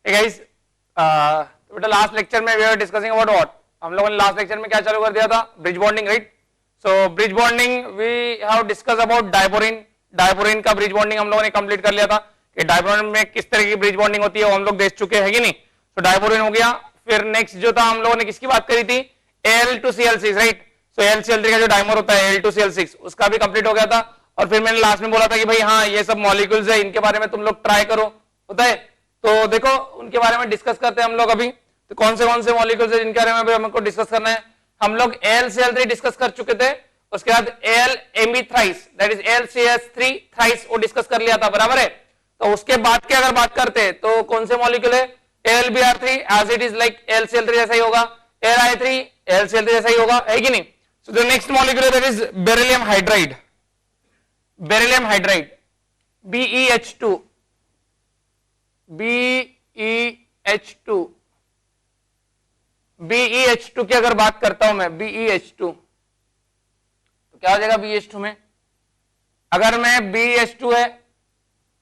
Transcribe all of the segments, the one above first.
Guys, बेटा last lecture में we are discussing about what, हम लोगों ने लास्ट लेक्चर में क्या चालू कर दिया था? Bridge bonding, right? So bridge bonding we have discuss about diborane. Diborane का ब्रिज बॉन्डिंग हम लोगों ने कंप्लीट कर लिया था कि डायपोरिन में किस तरह की ब्रिज बॉन्डिंग होती है वो हम लोग देख चुके हैं कि नहीं। तो डायपोरिन हो गया। फिर नेक्स्ट जो था हम लोगों ने किसकी बात करी थी? Al2Cl6, right? सो Al2Cl3 का जो डाइमर होता है Al2Cl6 उसका भी कंप्लीट हो गया था। और फिर मैंने लास्ट में बोला था कि भाई हाँ ये सब मॉलिक्यूल्स है, इनके बारे में तुम लोग ट्राई करो, होता है। तो देखो उनके बारे में डिस्कस करते हैं हम लोग अभी। तो कौन से मॉलिक्यूल्स है जिनके बारे में अभी हमको डिस्कस करना है? हम लोग AlCl3 डिस्कस कर चुके थे, उसके बाद Al-amethrice that is AlCH3 thrice वो डिस्कस कर लिया था, बराबर है। तो उसके बाद की अगर बात करते हैं तो कौन से मॉलिक्यूल है? AlBr3 as it is like AlCl3 जैसा ही होगा, Al-i3 AlCl3 जैसा ही होगा, है कि नहीं? So the next molecule that is beryllium hydride, beryllium hydride BeH2, BeH2, BeH2 की अगर बात करता हूं मैं, BeH2 तो क्या हो जाएगा BeH2 में? अगर मैं BeH2 है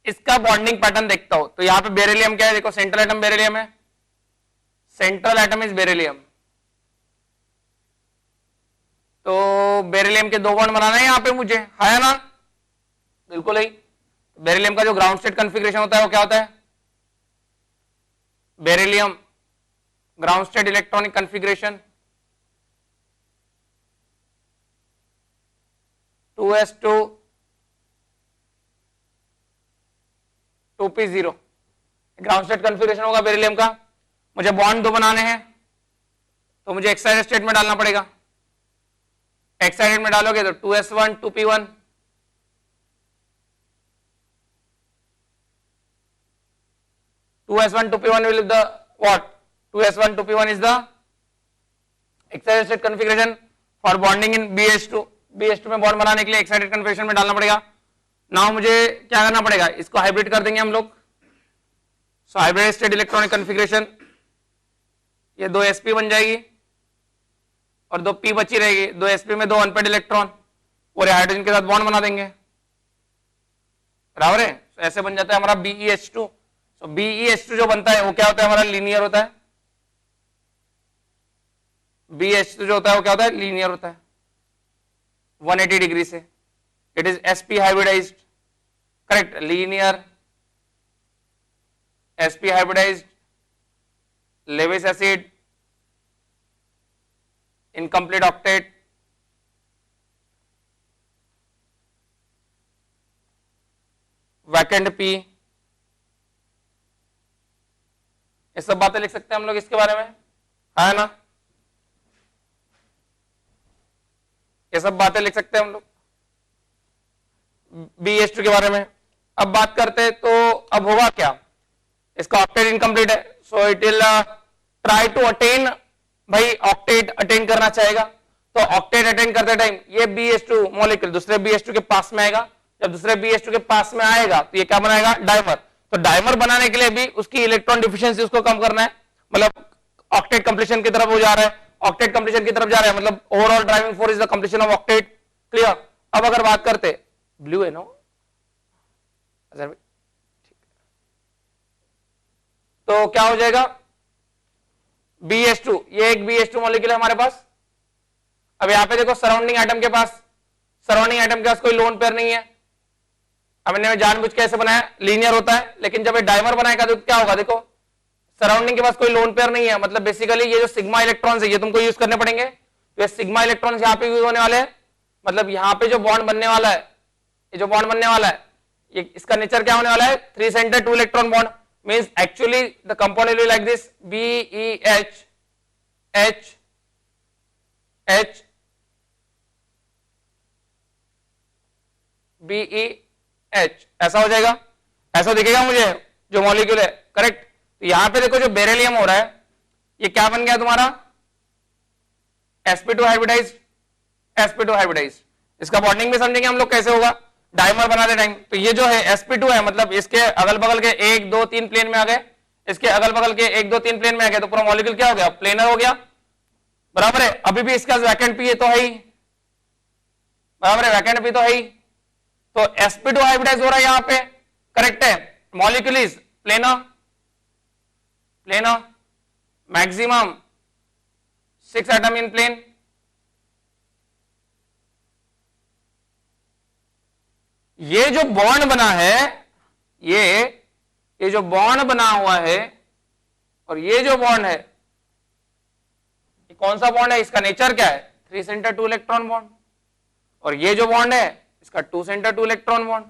इसका बॉन्डिंग पैटर्न देखता हूं तो यहां पे बेरिलियम क्या है? देखो सेंट्रल एटम बेरिलियम है, सेंट्रल एटम इज बेरिलियम। तो बेरिलियम के दो बॉन्ड बनाना है यहां पे मुझे, है ना? बिल्कुल ही। बेरिलियम का जो ग्राउंड स्टेट कॉन्फ़िगरेशन होता है वो क्या होता है? Beryllium ground state electronic configuration 2s2 2p0 ground state configuration होगा बेरिलियम का। मुझे बॉन्ड दो बनाने हैं तो मुझे एक्साइटेड स्टेट में डालना पड़ेगा। एक्साइटेड में डालोगे तो 2s1 2p1, 2s1 2p1 will be the what? 2s1 2p1 is the excited state configuration for bonding in BH2। BH2 में बॉन्ड बनाने के लिए एक्साइटेड कन्फिगरेशन में डालना पड़ेगा। नाउ मुझे क्या करना पड़ेगा? इसको हाइब्रिड कर देंगे हम लोग। सो हाइब्रिड स्टेट इलेक्ट्रॉनिक कन्फिगरेशन, ये 2 sp बन जाएगी और 2 p बची रहेगी। 2 sp में 2 अनपेड इलेक्ट्रॉन पूरे हाइड्रोजन के साथ बॉन्ड बना देंगे, बराबर है। तो ऐसे बन जाता है हमारा BeH2। तो BeH2 जो बनता है वो क्या होता है? हमारा लीनियर होता है। BeH2 जो होता है वो क्या होता है? लीनियर होता है 180 डिग्री से। It is sp hybridised, correct, linear sp hybridised Lewis acid incomplete octet, vacant p। ये सब बातें लिख सकते हैं हम लोग इसके बारे में, है ना? ये सब बातें लिख सकते हैं हम लोग BeH2 के बारे में। अब बात करते हैं तो अब होगा क्या? इसका ऑक्टेट इनकम्प्लीट है, so it will try to attain, भाई ऑक्टेट अटेन करना चाहेगा। तो ऑक्टेट अटेन करते टाइम ये BeH2 मॉलिक्यूल दूसरे BeH2 के पास में आएगा। जब दूसरे BeH2 के पास में आएगा तो ये क्या बनाएगा? डाइमर। तो डाइमर बनाने के लिए भी उसकी इलेक्ट्रॉन डिफिशिएंसी उसको कम करना है, मतलब ऑक्टेट कंप्लीशन की तरफ हो जा रहा है, ऑक्टेट कंप्लीशन की तरफ जा रहा है, मतलब overall driving force is the completion of octet. Clear? अब अगर बात करते, ब्लू है नो, तो क्या हो जाएगा? BeH2, ये एक BeH2 मॉलिक्यूल है हमारे पास। अब यहां पे देखो सराउंडिंग एटम के पास कोई लोन पेयर नहीं है। अब मैंने जानबूझ के ऐसे बनाया, लीनियर होता है, लेकिन जब ये डाइमर बनाएगा तो क्या होगा? देखो सराउंडिंग के पास कोई लोन पेयर नहीं है, मतलब बेसिकली ये जो सिग्मा इलेक्ट्रॉन्स है ये तुमको यूज करने पड़ेंगे। तो ये सिग्मा इलेक्ट्रॉन्स यहाँ पे यूज होने वाले हैं, मतलब यहाँ पे जो बॉन्ड बनने वाला है, ये जो बॉन्ड बनने वाला है, ये इसका नेचर क्या होने वाला है? 3 centre 2 electron bond. Means actually the compound will be like this, BeH H H BeH, ऐसा हो जाएगा, ऐसा दिखेगा मुझे जो मॉलिक्यूल है, करेक्ट। तो यहां पे देखो जो बेरिलियम हो रहा है ये क्या बन गया तुम्हारा? sp2 hybridised, sp2 hybridised. इसका बॉन्डिंग भी समझेंगे हम लोग कैसे होगा डाइमर बनाते टाइम। तो ये जो है sp2 है, मतलब इसके अगल बगल के 1 2 3 प्लेन में आ गए, इसके अगल बगल के 1 2 3 प्लेन में आ गए, तो पूरा मॉलिक्यूल क्या हो गया? प्लेनर हो गया, बराबर है। अभी भी इसका वैकेंट p तो है ही, बराबर है, वैकेंट p तो है ही। तो sp2 हाइब्रिडाइज हो रहा है यहां पे, करेक्ट है। Molecule is planar, planar, maximum 6 atom in plane. ये जो बॉन्ड बना है, ये जो बॉन्ड बना हुआ है और ये जो बॉन्ड है, ये कौन सा बॉन्ड है, इसका नेचर क्या है, 3 सेंटर 2 इलेक्ट्रॉन बॉन्ड। और ये जो बॉन्ड है इसका 2 सेंटर 2 इलेक्ट्रॉन बॉन्ड,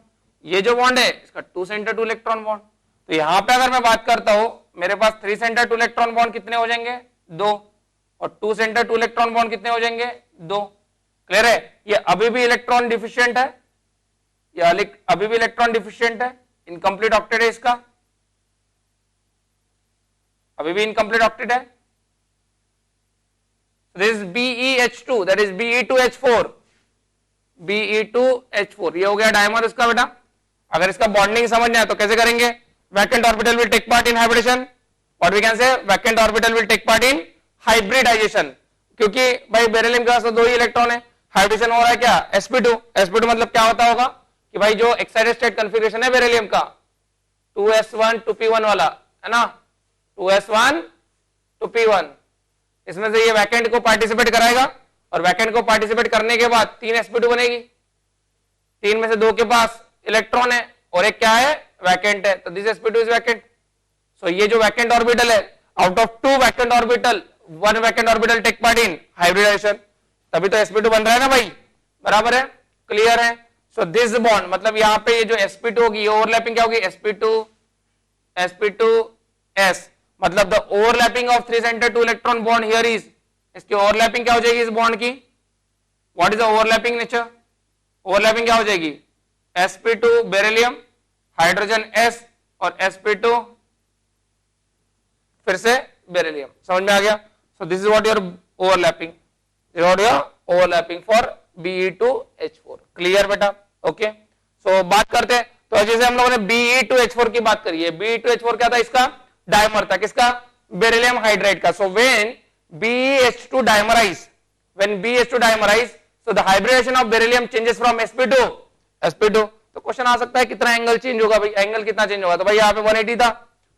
ये जो बॉन्ड है इसका 2 सेंटर 2 इलेक्ट्रॉन बॉन्ड। तो यहां पे अगर मैं बात करता हूं, मेरे पास 3 सेंटर 2 इलेक्ट्रॉन बॉन्ड कितने हो जाएंगे, 2, और 2 सेंटर 2 इलेक्ट्रॉन बॉन्ड कितने हो जाएंगे, 2। क्लियर है? ये अभी भी इलेक्ट्रॉन डिफिशिएंट है, ये अभी भी इलेक्ट्रॉन डिफिशिएंट है, इनकम्प्लीट ऑक्टेट है इसका, अभी भी इनकम्प्लीट ऑक्टेट है। This is BeH2, that is Be2H4, Be2H4, ये हो गया डायमर इसका बेटा। अगर इसका बॉन्डिंग समझना है तो कैसे करेंगे, vacant orbital will take part in hybridisation, what we can say, vacant orbital will take part in hybridisation, क्योंकि भाई बेरिलियम के पास तो 2 ही इलेक्ट्रॉन है, हाइब्रिडेशन हो रहा है क्या, sp2। sp2 मतलब क्या होता होगा कि भाई जो एक्साइटेड स्टेट कॉन्फ़िगरेशन है बेरिलियम का 2s1 to p1 वाला है ना, 2s1 to p1, इसमें से ये वैकेंट को पार्टिसिपेट कराएगा और वैकेंट को पार्टिसिपेट करने के बाद 3 sp2 बनेगी, 3 में से 2 के पास इलेक्ट्रॉन है और एक क्या है, वैकेंट है, तो this sp2 is vacant. So ये जो वैकेंट ऑर्बिटल है, out of 2 vacant orbital 1 vacant orbital take part in hybridisation, तभी तो sp2 बन रहा है ना भाई, बराबर है, क्लियर है। सो दिस बॉन्ड मतलब यहाँ पे ये जो sp2 होगी, ये ओवरलैपिंग क्या होगी, sp2s, मतलब the overlapping of 3 centre 2 electron bond here is, इसकी ओवरलैपिंग क्या हो जाएगी इस बॉन्ड की, what is the overlapping nature, overlapping क्या हो जाएगी, sp2 बेरिलियम, हाइड्रोजन s और sp2 फिर से बेरिलियम, समझ में आ गया। सो this is what your overlapping, overlapping for Be2H4, clear बेटा, ओके। सो बात करते हैं, तो जैसे हम लोगों ने Be2H4 की बात करी है, Be2H4 क्या था, इसका डायमर था, किसका, बेरिलियम हाइड्राइड का। So when BeH2 dimerise, when BeH2 dimerise, so the hybridisation of beryllium changes from sp2। तो क्वेश्चन आ सकता है कितना एंगल चेंज होगा भाई, एंगल कितना चेंज होगा, तो भाई यहाँ पे 180 था,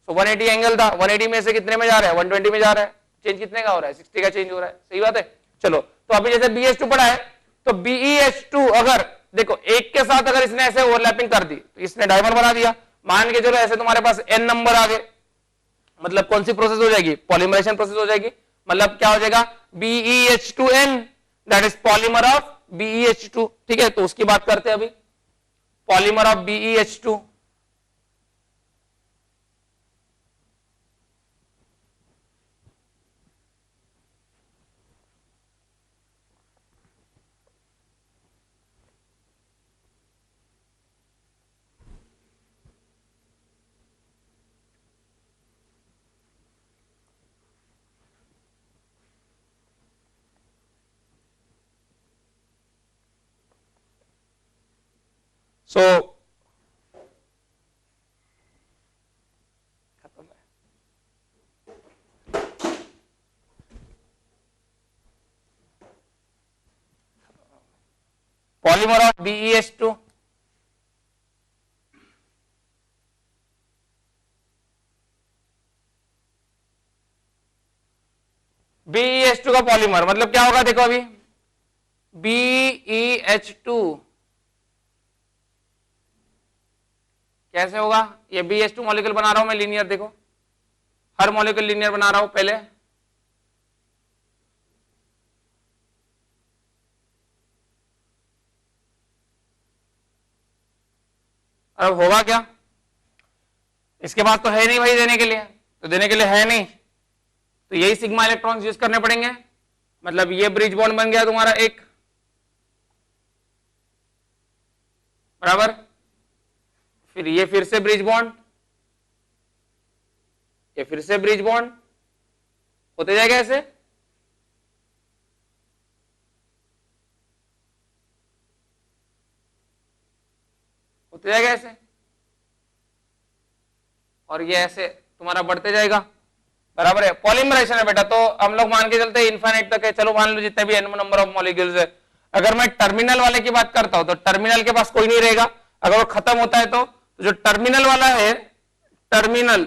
सो 180 एंगल था, 180 में से कितने में जा रहा है, 120 में जा रहा है, चेंज कितने का हो रहा है, 60 का चेंज हो रहा है, सही बात है। चलो तो अभी जैसे BeH2 पढ़ा है, तो BeH2 अगर देखो एक के साथ अगर इसने ऐसे ओवरलैपिंग कर दी तो इसने डायमर बना दिया, मान के चलो ऐसे तुम्हारे पास n नंबर आ गए, मतलब कौन सी प्रोसेस हो जाएगी, पॉलीमराइजेशन प्रोसेस हो जाएगी, मतलब क्या हो जाएगा, BeH2n, that is polymer of BeH2, ठीक है। तो उसकी बात करते हैं अभी, पॉलीमर ऑफ BeH2, सो खत्म है, पॉलीमर ऑफ BeH2, BeH2 का पॉलीमर मतलब क्या होगा, देखो अभी BeH2 कैसे होगा, ये BeH2 मॉलिक्यूल बना रहा हूं मैं लीनियर, देखो हर मॉलिक्यूल लीनियर बना रहा हूं पहले, अब होगा क्या, इसके पास तो है नहीं भाई देने के लिए, तो देने के लिए है नहीं, तो यही सिग्मा इलेक्ट्रॉन्स यूज करने पड़ेंगे, मतलब ये ब्रिज बॉन्ड बन गया तुम्हारा एक, बराबर, फिर ये फिर से ब्रिज बॉन्ड, ये फिर से ब्रिज बॉन्ड होते जाएगा ऐसे, होते जाएगा ऐसे, और ये ऐसे तुम्हारा बढ़ते जाएगा, बराबर है, पॉलीमराइजेशन है बेटा। तो हम लोग मान के चलते हैं इनफाइनाइट तक है, चलो मान लो जितने भी n नंबर ऑफ मॉलिक्यूल्स है। अगर मैं टर्मिनल वाले की बात करता हूं तो टर्मिनल के पास कोई नहीं रहेगा, अगर वो खत्म होता है तो जो टर्मिनल वाला है, टर्मिनल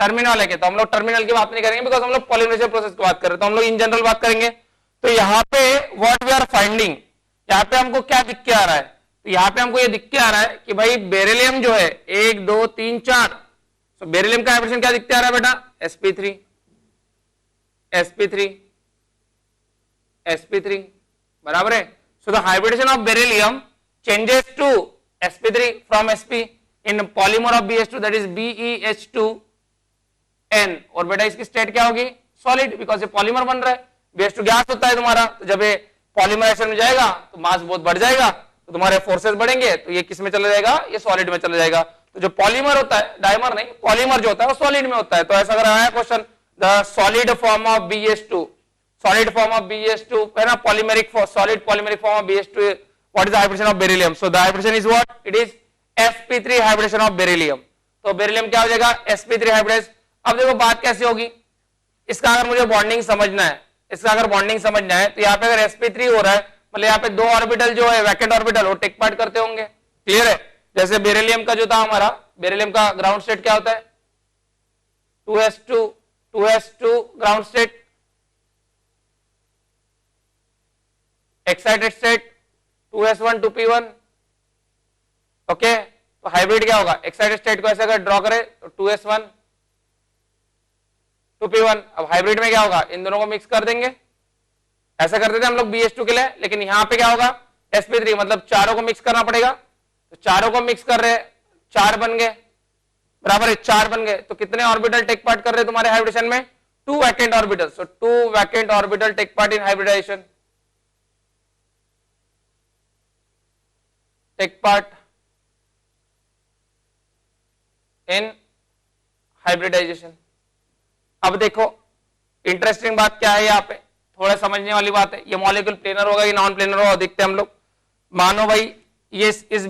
टर्मिनल है क्या, तो हम लोग टर्मिनल की बात नहीं करेंगे बिकॉज हम लोग पॉलीमराइजेशन प्रोसेस की बात कर रहे हैं, तो हम लोग इन जनरल बात करेंगे। तो यहाँ पे व्हाट वी आर फाइंडिंग, यहाँ पे हमको क्या दिख के आ रहा है, तो यहाँ पे हमको ये दिख के आ रहा है कि भाई बेरिलियम जो है 1 2 3 4, तो बेरिलियम का हाइब्रिडेशन क्या दिखते आ रहा है बेटा, sp3 sp3 sp3, बराबर है। So the hybridisation of beryllium changes to sp3 from sp in polymer of BH2 that is BeH2n, और बेटा इसकी स्टेट क्या होगी, सॉलिड, बिकॉज ये पॉलीमर बन रहा है, BH2 गैस होता है तुम्हारा, तो जब ये पॉलीमराइजेशन में जाएगा तो मास बहुत बढ़ जाएगा, तो तुम्हारे फोर्सेस बढ़ेंगे, तो ये किस में चला जाएगा, ये सॉलिड में चला जाएगा। तो जो पॉलीमर होता है, डायमर नहीं, पॉलीमर जो होता है वो सॉलिड में होता है। तो ऐसा अगर आया question, the solid form of BH2, solid form of BH2 है ना, polymeric solid polymeric form of BH2, what is the hybridisation of beryllium, so the hybridisation is what, it is sp3 hybridisation of beryllium. तो beryllium क्या हो जाएगा, sp3 hybridisation. अब देखो बात कैसे होगी, इसका अगर मुझे बॉन्डिंग समझना है, इसका अगर बॉन्डिंग समझना है, तो यहाँ पे अगर sp3 हो रहा है, मतलब यहाँ पे 2 ऑर्बिटल जो है वैकेंट ऑर्बिटल वो टेक पार्ट करते होंगे, क्लियर है। जैसे बेरिलियम का जो था हमारा, बेरिलियम का ग्राउंड स्टेट क्या होता है, 2s2 ground state, excited state 2s1 2p1, okay. तो हाइब्रिड क्या होगा, एक्साइटेड स्टेट को ऐसे अगर ड्रॉ करें तो 2s1 2p1, अब हाइब्रिड में क्या होगा, इन दोनों को मिक्स कर देंगे, ऐसा करते थे हम लोग BH2 के लिए, लेकिन यहां पे क्या होगा, sp3, मतलब चारों को मिक्स करना पड़ेगा, तो चारों को मिक्स कर रहे, 4 बन गए, बराबर है, 4 बन गए, तो कितने ऑर्बिटल टेक पार्ट कर रहे तुम्हारे हाइब्रिडेशन में, 2 vacant orbital, so 2 vacant orbital take part in hybridisation, take part in hybridisation. अब देखो इंटरेस्टिंग बात क्या है, यहाँ पे थोड़ा समझने वाली बात है, ये मॉलिक्यूल प्लेनर होगा कि नॉन प्लेनर होगा, देखते हैं हम लोग। मानो भाई ये इस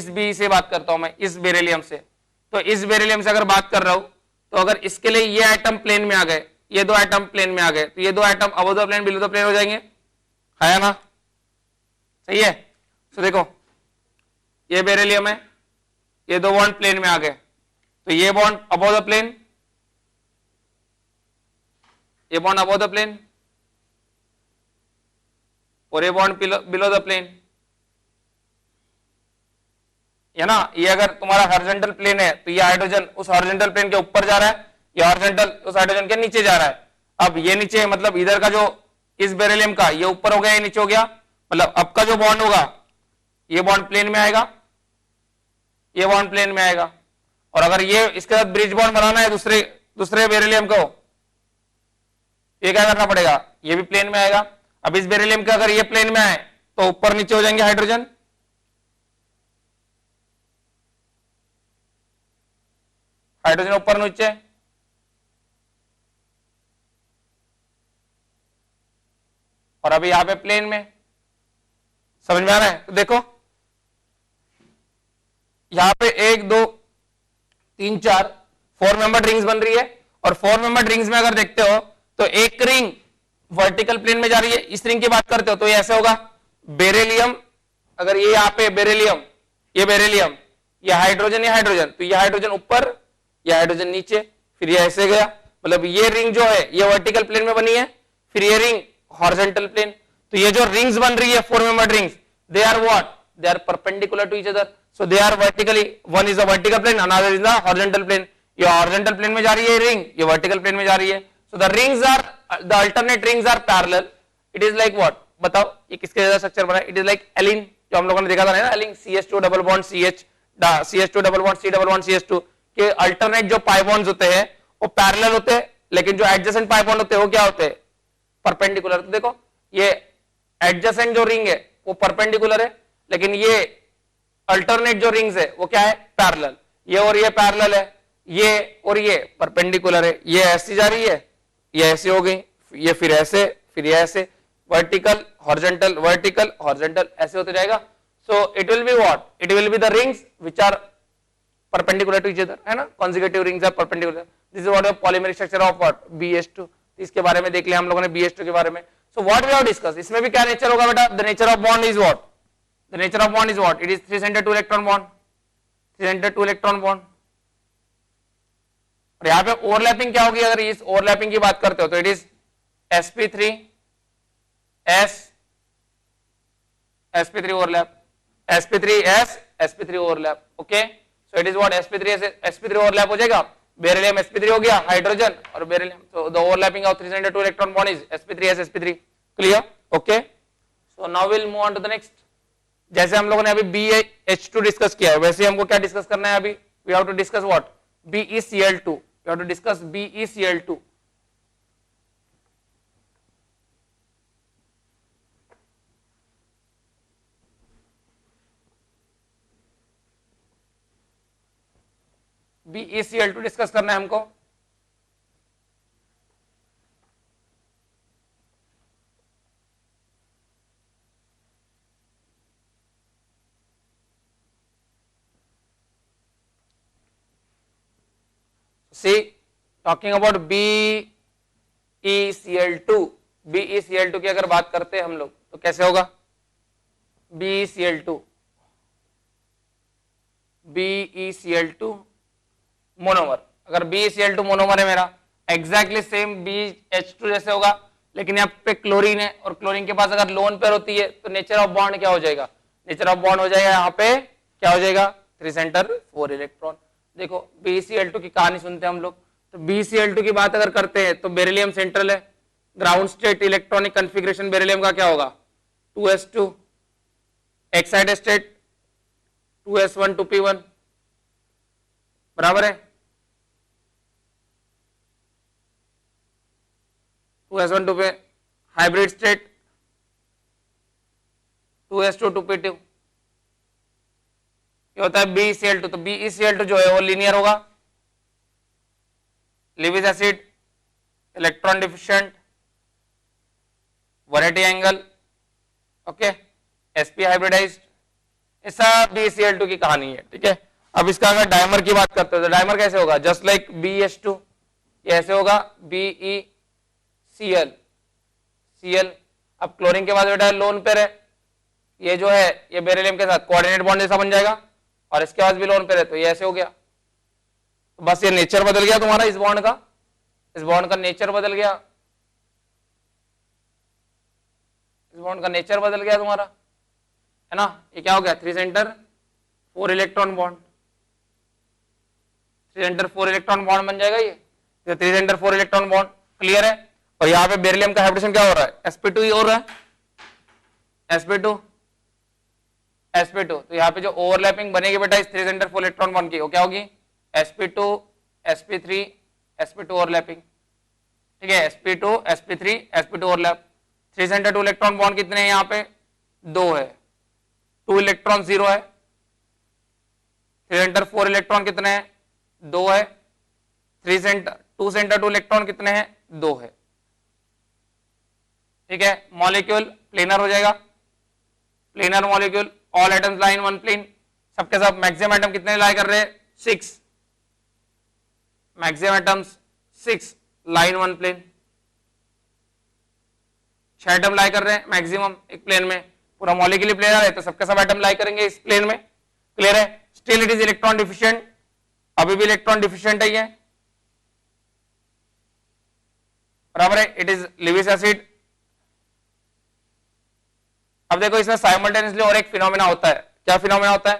बी से बात करता हूं मैं, इस बेरिलियम से, तो इस बेरिलियम से अगर बात कर रहा हूं, तो अगर इसके लिए ये एटम प्लेन में आ गए, ये 2 एटम प्लेन में आ गए, तो ये 2 atom above the plane below the plane हो जाएंगे, है ना, सही है। तो देखो ये बेरिलियम है, ये 2 बॉन्ड प्लेन में आ गए, तो ये बॉन्ड अबव द प्लेन, ये बॉन्ड अबव द प्लेन, और ये बॉन्ड बिलो द प्लेन, है ना। ये अगर तुम्हारा हॉरिजॉन्टल प्लेन है, तो ये हाइड्रोजन उस हॉरिजॉन्टल प्लेन के ऊपर जा रहा है, ये हॉरिजॉन्टल उस हाइड्रोजन के नीचे जा रहा है। अब ये नीचे मतलब इधर का जो इस बेरिलियम का ये ऊपर हो गया, ये नीचे हो गया, मतलब अब का जो बॉन्ड होगा ये बॉन्ड प्लेन में आएगा, ये बॉन्ड प्लेन में आएगा, और अगर ये इसके साथ ब्रिज बॉन्ड बनाना है दूसरे बेरिलियम को, ये क्या करना पड़ेगा, ये भी प्लेन में आएगा। अब इस बेरिलियम का अगर ये प्लेन में आए तो ऊपर नीचे हो जाएंगे हाइड्रोजन, हाइड्रोजन ऊपर नीचे, और अभी यहां पे प्लेन में, समझ में आ रहा है। तो देखो यहां पे 1 2 3 4 4 मेंबर रिंग्स बन रही है, और 4 मेंबर रिंग्स में अगर देखते हो तो एक रिंग वर्टिकल प्लेन में जा रही है, इस रिंग की बात करते हो तो ये ऐसे होगा, बेरिलियम, अगर ये यहाँ पे बेरिलियम, ये बेरिलियम, ये हाइड्रोजन, ये हाइड्रोजन, तो ये हाइड्रोजन ऊपर, ये हाइड्रोजन नीचे, फिर ये ऐसे गया, मतलब ये रिंग जो है ये वर्टिकल प्लेन में बनी है, फिर ये रिंग हॉरिजॉन्टल प्लेन। तो ये जो रिंग्स बन रही है 4 member rings, they are what, they are perpendicular to each other, so they are vertically, one is a vertical plane, another is the horizontal plane. ये हॉरिजॉन्टल प्लेन में जा रही है रिंग, ये वर्टिकल प्लेन में जा रही है, so the rings are, the alternate rings are parallel. It is like what, बताओ ये किसके जैसा स्ट्रक्चर बना है, इट इज लाइक एलिन, जो हम लोगों ने देखा था ना allene, CH2 double bond CH, CH2 double bond C double bond CH2 के अल्टरनेट जो पाई बॉन्ड्स होते हैं वो पैरेलल होते हैं, लेकिन जो एडजेसेंट पाई बॉन्ड होते हैं वो क्या होते हैं, परपेंडिकुलर। तो देखो ये एडजेसेंट जो रिंग है वो परपेंडिकुलर है, लेकिन ये अल्टरनेट जो रिंग्स है वो क्या है, पैरेलल। ये और ये पैरेलल है, ये और ये परपेंडिकुलर है, ये ऐसी जा रही है, ये ऐसी हो गई, ये फिर ऐसे, फिर ये ऐसे, वर्टिकल हॉरिजॉन्टल वर्टिकल हॉरिजॉन्टल, ऐसे होते जाएगा। So it will be what, it will be the rings which are perpendicular to each other, है ना, consecutive rings are perpendicular. This is what polymeric structure of what, BH2। इसके बारे में देख लिया हम लोगों ने BH2 के बारे में। So what we have discuss, इसमें भी क्या नेचर होगा बेटा, the nature of bond is what, the nature of bond is what, it is 3 centre 2 electron bond, 3 centre 2 electron bond, और यहाँ पे ओवरलैपिंग क्या होगी, अगर इस ओवरलैपिंग की बात करते हो तो it is sp3 s sp3 overlap, sp3s sp3 overlap, okay, so it is what sp3s sp3 overlap हो जाएगा, बेरिलियम sp3 हो गया, हाइड्रोजन और beryllium, so the overlapping of 302 electron bond is sp3s sp3, clear, okay, so now we'll move on to the next. जैसे हम लोगों ने अभी BH2 डिस्कस किया है, वैसे हमको क्या डिस्कस करना है अभी, we have to discuss what, BeCl2, we have to discuss BeCl2. BeCl2 discuss करना है हमको. See, talking about BeCl2, BeCl2 की अगर बात करते हैं हम लोग तो कैसे होगा, BeCl2 मोनोमर, अगर BeCl2 मोनोमर है मेरा, एग्जैक्टली सेम BH2 जैसे होगा, लेकिन यहाँ पे क्लोरीन है और क्लोरीन के पास अगर लोन पेयर होती है तो नेचर ऑफ बॉन्ड क्या हो जाएगा, नेचर ऑफ बॉन्ड हो जाएगा यहाँ पे क्या हो जाएगा, 3 सेंटर 4 इलेक्ट्रॉन. देखो BeCl2 की कहानी सुनते हैं हम लोग, तो BeCl2 की बात अगर करते हैं तो बेरिलियम सेंट्रल है, ground state electronic configuration beryllium का क्या होगा 2s2, excited state 2s1 2p1, बराबर है 2s1 2p, hybrid state 2s2 2p2, ये होता है BeCl2. तो BeCl2 जो है वो लीनियर होगा, Lewis acid, electron deficient, vanity angle, okay, sp hybridised, ये सब BeCl2 की कहानी है, ठीक है. अब इसका अगर डायमर की बात करते हो तो डायमर कैसे होगा, जस्ट लाइक BH2, ये ऐसे होगा BeCl, Cl. अब क्लोरीन के बाद बेटा लोन पेयर है, ये जो है ये बेरिलियम के साथ कोऑर्डिनेट बॉन्ड जैसा बन जाएगा, और इसके बाद भी लोन पेयर है तो ये ऐसे हो गया. तो बस ये नेचर बदल गया तुम्हारा इस बॉन्ड का, इस बॉन्ड का नेचर बदल गया, इस बॉन्ड का नेचर बदल गया तुम्हारा, है ना. ये क्या हो गया 3 centre 4 electron bond, 3 centre 4 electron bond बन जाएगा ये 3 सेंटर 4 इलेक्ट्रॉन बॉन्ड, क्लियर है. और यहाँ पे बेरिलियम का हाइब्रिडेशन क्या हो रहा है, sp2 ही हो रहा है, sp2 sp2. तो यहाँ पे जो ओवरलैपिंग बनेगी बेटा इस 3 सेंटर 4 इलेक्ट्रॉन बॉन्ड की, वो क्या होगी sp2 sp3 sp2 ओवरलैपिंग, ठीक है, sp2 sp3 sp2 overlap. 3 centre 2 electron bond कितने हैं यहाँ पे 2 है, 2 इलेक्ट्रॉन 0 है, 3 सेंटर 4 इलेक्ट्रॉन कितने हैं 2 है, 2 सेंटर 2 इलेक्ट्रॉन कितने हैं 2 है, ठीक है. मॉलिक्यूल प्लेनर हो जाएगा, planar molecule, all atoms lie in one plane, सबके सब. मैक्सिमम एटम कितने लाई कर रहे हैं 6, maximum atoms 6 lie in one plane, 6 atom lie कर रहे हैं मैक्सिमम एक प्लेन में, पूरा मॉलिक्यूल प्लेनर है तो सबके सब एटम लाई करेंगे इस प्लेन में, क्लियर है. Still it is electron deficient, अभी भी इलेक्ट्रॉन डिफिशिएंट है ये, बराबर है. It is Lewis acid. अब देखो इसमें साइमल्टेनियसली और एक फिनोमेना होता है, क्या फिनोमेना होता है,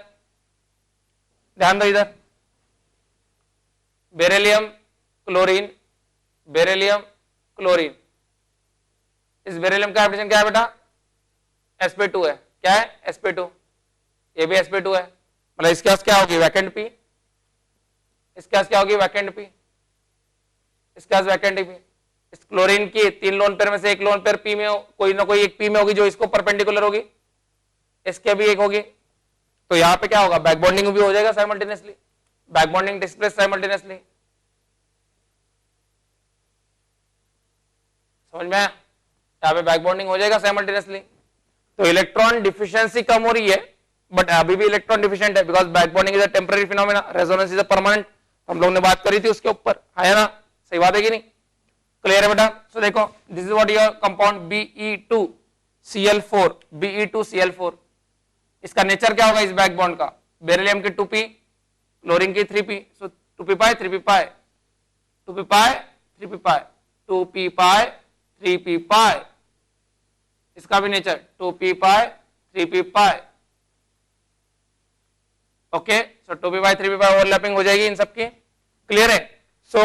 ध्यान दो इधर, बेरिलियम क्लोरीन, बेरिलियम क्लोरीन, इस बेरिलियम का हाइब्रिडेशन क्या है बेटा sp2 है, क्या है sp2, ये भी sp2 है, मतलब इसके पास क्या होगी वैकेंट p, इसके पास क्या होगी वैकेंट p, इसके पास वैकेंट p. इस क्लोरीन की 3 लोन पेयर में से एक लोन पेयर p में हो, कोई ना कोई एक p में होगी जो इसको परपेंडिकुलर होगी, इसके भी एक होगी, तो यहाँ पे क्या होगा बैक बॉन्डिंग भी हो जाएगा simultaneously, back bonding takes place simultaneously, समझ में आया, यहाँ पे बैक बॉन्डिंग हो जाएगा साइमल्टेनियसली. तो इलेक्ट्रॉन डिफिशियंसी कम हो रही है बट अभी भी इलेक्ट्रॉन डिफिशिएंट है, because back bonding is a temporary phenomena, resonance is a permanent, हम लोग ने बात करी थी उसके ऊपर, है ना, सही बात है कि नहीं, क्लियर है बेटा. सो देखो this is what your compound Be2Cl4, Be2Cl4, इसका नेचर क्या होगा इस बैक बॉन्ड का, बेरिलियम की 2p, क्लोरीन की 3p, सो 2p पाए 3p पाए, 2p पाई 3p पाई, 2p पाई 3p पाई, इसका भी नेचर 2p पाई 3p पाई। ओके, सो 2p पाई 3p पाई ओवरलैपिंग हो जाएगी इन सबकी, क्लियर है। So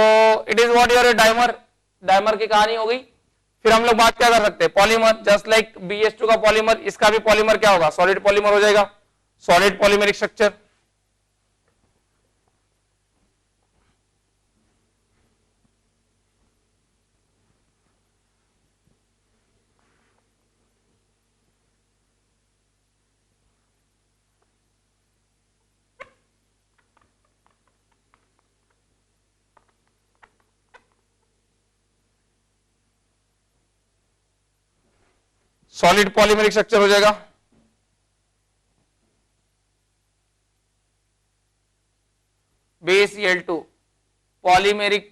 it is what your dimer, dimer की कहानी हो गई। फिर हम लोग बात क्या कर सकते हैं, पॉलीमर, जस्ट लाइक BH2 का पॉलीमर, इसका भी पॉलीमर क्या होगा, सॉलिड पॉलीमर हो जाएगा, solid polymeric structure. Solid polymeric structure हो जाएगा। BeCl2 polymeric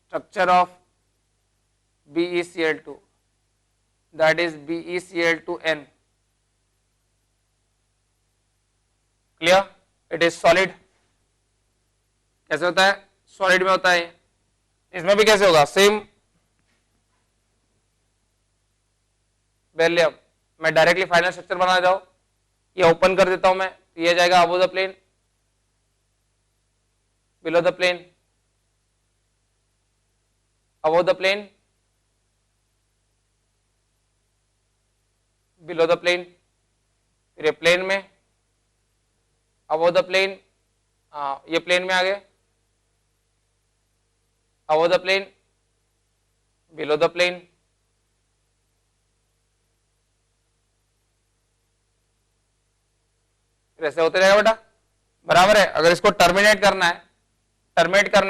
structure of BeCl2, that is BeCl2n, clear, it is solid. कैसे होता है, सॉलिड में होता है, इसमें भी कैसे होगा, सेम बेरिलियम। मैं डायरेक्टली फाइनल स्ट्रक्चर बना जाऊं, ये ओपन कर देता हूं मैं, ये जाएगा above the plane, below the plane, above the plane, below the plane, फिर ये प्लेन में, अबव द प्लेन, ये प्लेन में आ गए, above the plane, below the plane, ऐसे होते रहेगा बेटा, बराबर है। अगर इसको टर्मिनेट करना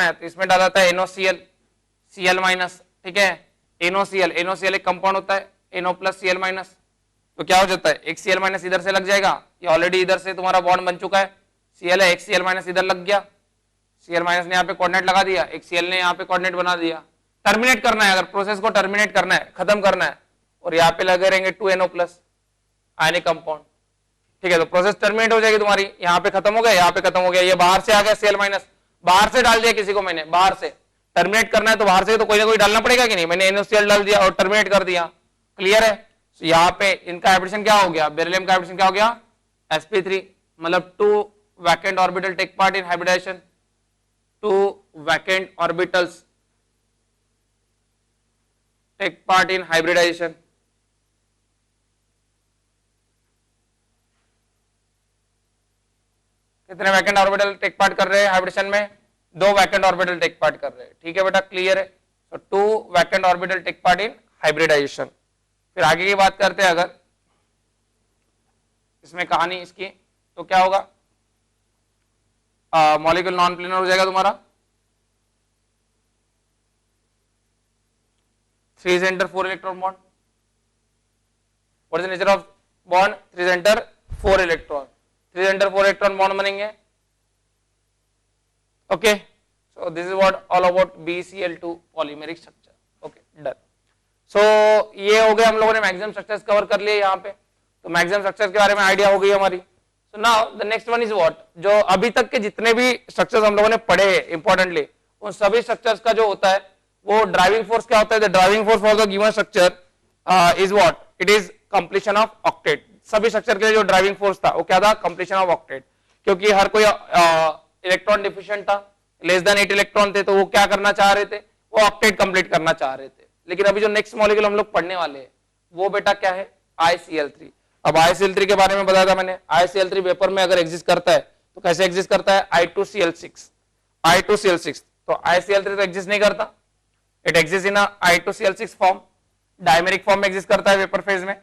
है तो इसमें डाला था NOCl, Cl माइनस, ठीक है, NOCl एक कंपाउंड होता है, NO प्लस Cl माइनस, तो क्या हो जाता है, एक Cl माइनस इधर से लग जाएगा, ये ऑलरेडी इधर से तुम्हारा बॉन्ड बन चुका है, Cl है, एक Cl माइनस इधर लग गया, Cl माइनस ने यहाँ पे कोऑर्डिनेट लगा दिया, एक Cl ने यहाँ पे कोऑर्डिनेट बना दिया। टर्मिनेट करना है, अगर प्रोसेस को टर्मिनेट करना है, खत्म करना है, और यहाँ पे लगे रहेंगे 2NO प्लस आयनिक कंपाउंड, ठीक है, तो प्रोसेस टर्मिनेट हो जाएगी तुम्हारी, यहाँ पे खत्म हो गया, यहाँ पे खत्म हो गया, ये बाहर से आ गया Cl माइनस, बाहर से डाल दिया किसी को मैंने, बाहर से टर्मिनेट करना है तो बाहर से तो कोई ना कोई डालना पड़ेगा कि नहीं, मैंने NOCl डाल दिया और टर्मिनेट कर दिया, क्लियर है। तो यहाँ पे इनका हाइब्रिडेशन क्या हो गया, बेरिलियम का हाइब्रिडेशन क्या हो गया, sp3, मतलब 2 vacant orbital take part in hybridisation, 2 vacant orbitals take part in hybridisation. कितने वैकेंट ऑर्बिटल टेक पार्ट कर रहे हैं हाइब्रिडेशन में, 2 वैकेंट ऑर्बिटल टेक पार्ट कर रहे हैं, ठीक है बेटा, क्लियर है। तो 2 vacant orbital take part in hybridisation. फिर आगे की बात करते हैं, अगर इसमें कहानी इसकी, तो क्या होगा, मॉलिक्यूल नॉन प्लेनर हो जाएगा तुम्हारा, 3 centre 4 electron bond, what is the nature of bond, 3 centre 4 electron, 3 centre 4 electron bond बनेंगे, okay. So this is what all about BeCl2 polymeric structure, okay done. So ये हो गया, हम लोगों ने मैक्सिमम स्ट्रक्चर्स कवर कर लिए यहाँ पे, तो मैक्सिमम स्ट्रक्चर्स के बारे में आइडिया हो गई हमारी। So now the next one is what, जो अभी तक के जितने भी स्ट्रक्चर्स हम लोगों ने पढ़े हैं इंपॉर्टेंटली, उन सभी स्ट्रक्चर्स का जो होता है वो ड्राइविंग फोर्स क्या होता है, the driving force for the given structure is what, it is completion of octet. सभी स्ट्रक्चर के लिए जो ड्राइविंग फोर्स था वो क्या था, कंप्लीशन ऑफ ऑक्टेट, क्योंकि हर कोई इलेक्ट्रॉन डिफिशिएंट था, लेस देन 8 इलेक्ट्रॉन थे, तो वो क्या करना चाह रहे थे, वो ऑक्टेट कंप्लीट करना चाह रहे थे। लेकिन अभी जो नेक्स्ट मॉलिक्यूल हम लोग पढ़ने वाले हैं वो बेटा क्या है, ICl3। अब ICl3 के बारे में बताया था मैंने, ICl3 वेपर में अगर एग्जिस्ट करता है तो कैसे एग्जिस्ट करता है, I2Cl6, I2Cl6। तो ICl3 तो एग्जिस्ट नहीं करता, it exist in I2Cl6 form, dimeric form में एग्जिस्ट करता है वेपर फेज में,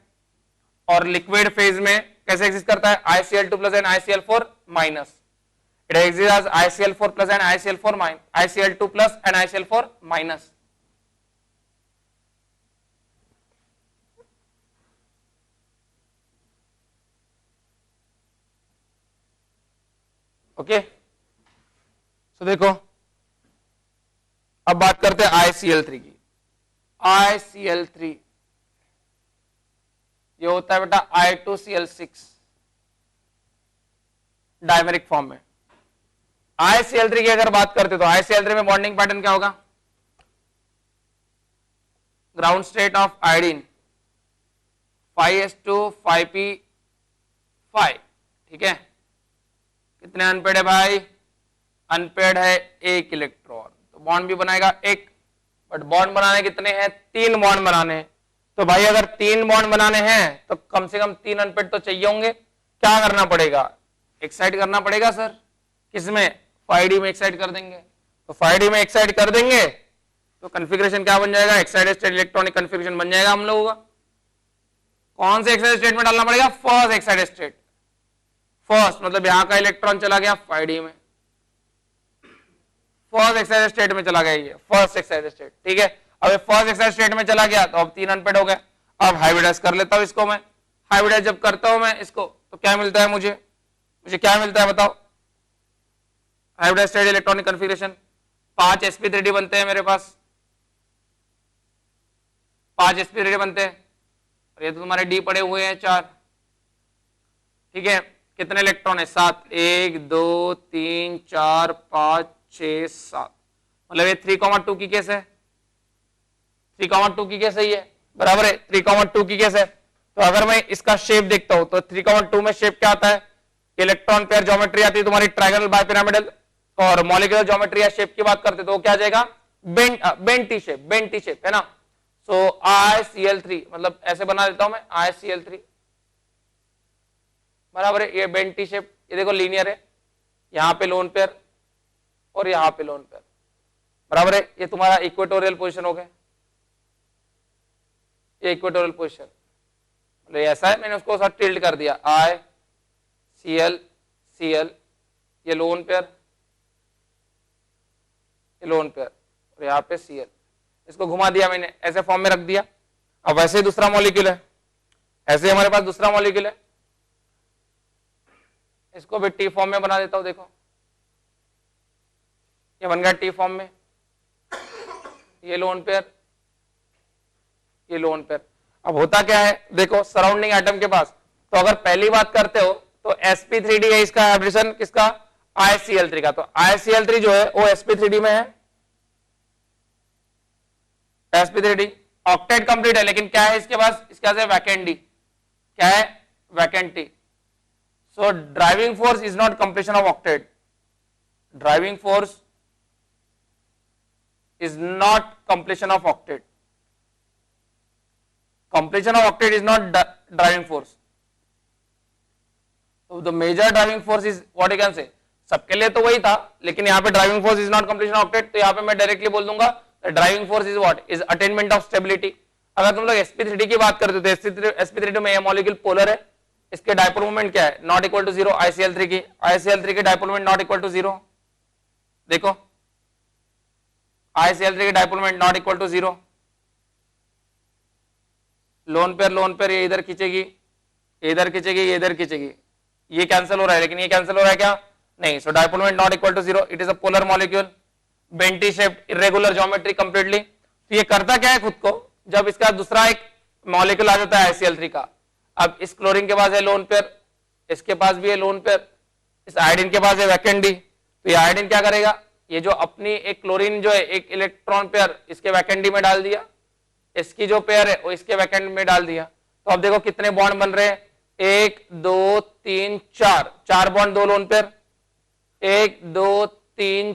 और लिक्विड फेज में कैसे एग्जिस्ट करता है, ICl2 plus and ICl4 minus, it exist as ICl4 plus and ICl4 minus, ICl2 plus and ICl4 minus. Okay, so देखो अब बात करते हैं ICl3 की। ICl3 ये होता है बेटा I2Cl6, डायमेरिक फॉर्म में। ICl3 की अगर बात करते तो ICl3 में बॉन्डिंग पैटर्न क्या होगा, ground state of iodine 5s2 5p5, ठीक है। कितने अनपेड है भाई, अनपेड है 1 इलेक्ट्रॉन, तो बॉन्ड भी बनाएगा 1, बट बॉन्ड बनाने कितने हैं, 3 बॉन्ड बनाने हैं। तो भाई अगर 3 बॉन्ड बनाने हैं तो कम से कम 3 अनपेड तो चाहिए होंगे। क्या करना पड़ेगा, एक्साइट करना पड़ेगा सर, किसमें, 5d में एक्साइट कर देंगे। तो 5d में एक्साइट कर देंगे तो कॉन्फ़िगरेशन क्या बन जाएगा, एक्साइटेड स्टेट इलेक्ट्रॉनिक कॉन्फ़िगरेशन बन जाएगा हम लोगों का। कौन से एक्साइटेड स्टेट में डालना पड़ेगा, फर्स्ट एक्साइटेड स्टेट। फर्स्ट मतलब यहां का इलेक्ट्रॉन चला गया 5d में, फर्स्ट एक्साइटेड स्टेट में चला गया ये फर्स्ट एक्साइटेड स्टेट, ठीक है। अब फर्स्ट एक्साइटेड स्टेट में चला गया तो अब 3 अनपेड हो गए। अब हाइब्रिडाइज कर लेता हूं इसको मैं, हाइब्रिडाइज जब करता हूं मैं इसको तो क्या मिलता है मुझे क्या मिलता है बताओ, hybridise state electronic configuration 5 sp3d बनते हैं मेरे पास, 5 sp3d बनते हैं, और ये तो तुम्हारे d पड़े हुए हैं 4, ठीक है। कितने इलेक्ट्रॉन है, 7, 1 2 3 4 5 6 7, मतलब ये 3,2 की केस है, 3,2 की केस है, ये बराबर है 3,2 की केस है। तो अगर मैं इसका शेप देखता हूं तो 3,2 में शेप क्या आता है, इलेक्ट्रॉन पेयर ज्योमेट्री आती है तुम्हारी ट्रायंगल बाइपिरामिडल, और मॉलिक्यूलर ज्योमेट्री या शेप की बात करते तो वो क्या आ जाएगा, बेंट टी शेप है ना। सो ICl3 मतलब ऐसे बना देता हूं मैं, ICl3 बराबर है, ये बेंट टी शेप, ये देखो लीनियर है, यहां पे लोन पेयर और यहां पे लोन पेयर, बराबर है। ये तुम्हारा इक्वेटोरियल पोजीशन हो गया, ये इक्वेटोरियल पोजीशन, मतलब ऐसा है, मैंने उसको साथ टिल्ट कर दिया, ICl ये लोन पेयर, ये लोन पेयर, और यहाँ पे Cl, इसको घुमा दिया मैंने, ऐसे फॉर्म में रख दिया। अब वैसे ही दूसरा मॉलिक्यूल है, ऐसे हमारे पास दूसरा मॉलिक्यूल है, इसको भी टी फॉर्म में बना देता हूं, देखो ये बन गया टी फॉर्म में, ये लोन पेयर, ये लोन पेयर। अब होता क्या है देखो सराउंडिंग एटम के पास, तो अगर पहली बात करते हो तो sp3d है इसका हाइब्रिडेशन किसका, ICl3 का। तो ICl3 जो है वो sp3d में है, sp3d ऑक्टेट कंप्लीट है, लेकिन क्या है इसके पास, इसके पास है वैकेंट डी, क्या है, vacant T. So driving force is not completion of octet, driving force is not completion of octet, completion of octet is not driving force, so the major driving force is what you can say, सबके लिए तो वही था, लेकिन यहाँ पे driving force is not completion of octet, तो यहाँ पे मैं डायरेक्टली बोल दूंगा driving force is what, is attainment of stability. अगर तुम लोग sp3d की बात करते तो sp3d में ये मॉलिक्यूल पोलर है, इसके डायपोल मोमेंट क्या है, नॉट इक्वल टू 0, ICl3 की dipole moment not equal to 0, देखो ICl3 की dipole moment not equal to 0, lone pair ये इधर खींचेगी, इधर खींचेगी, ये इधर खींचेगी, ये कैंसिल हो रहा है, लेकिन ये कैंसिल हो रहा है क्या, नहीं। So dipole moment not equal to 0, it is a polar molecule, bent shape, irregular geometry completely. तो ये करता क्या है खुद को, जब इसका दूसरा एक मॉलिक्यूल आ जाता है ICl3 का, अब इस क्लोरीन के पास है लोन पेयर, इसके पास भी है लोन पेयर, इस आयोडीन के पास है वैकेंट डी, तो ये आयोडीन क्या करेगा, ये जो अपनी एक क्लोरीन जो है एक इलेक्ट्रॉन पेयर इसके वैकेंट डी में डाल दिया, इसकी जो पेयर है वो इसके वैकेंट में डाल दिया। तो अब देखो कितने बॉन्ड बन रहे हैं, 1 2 3 4 bond 2 lone pair, 1 2 3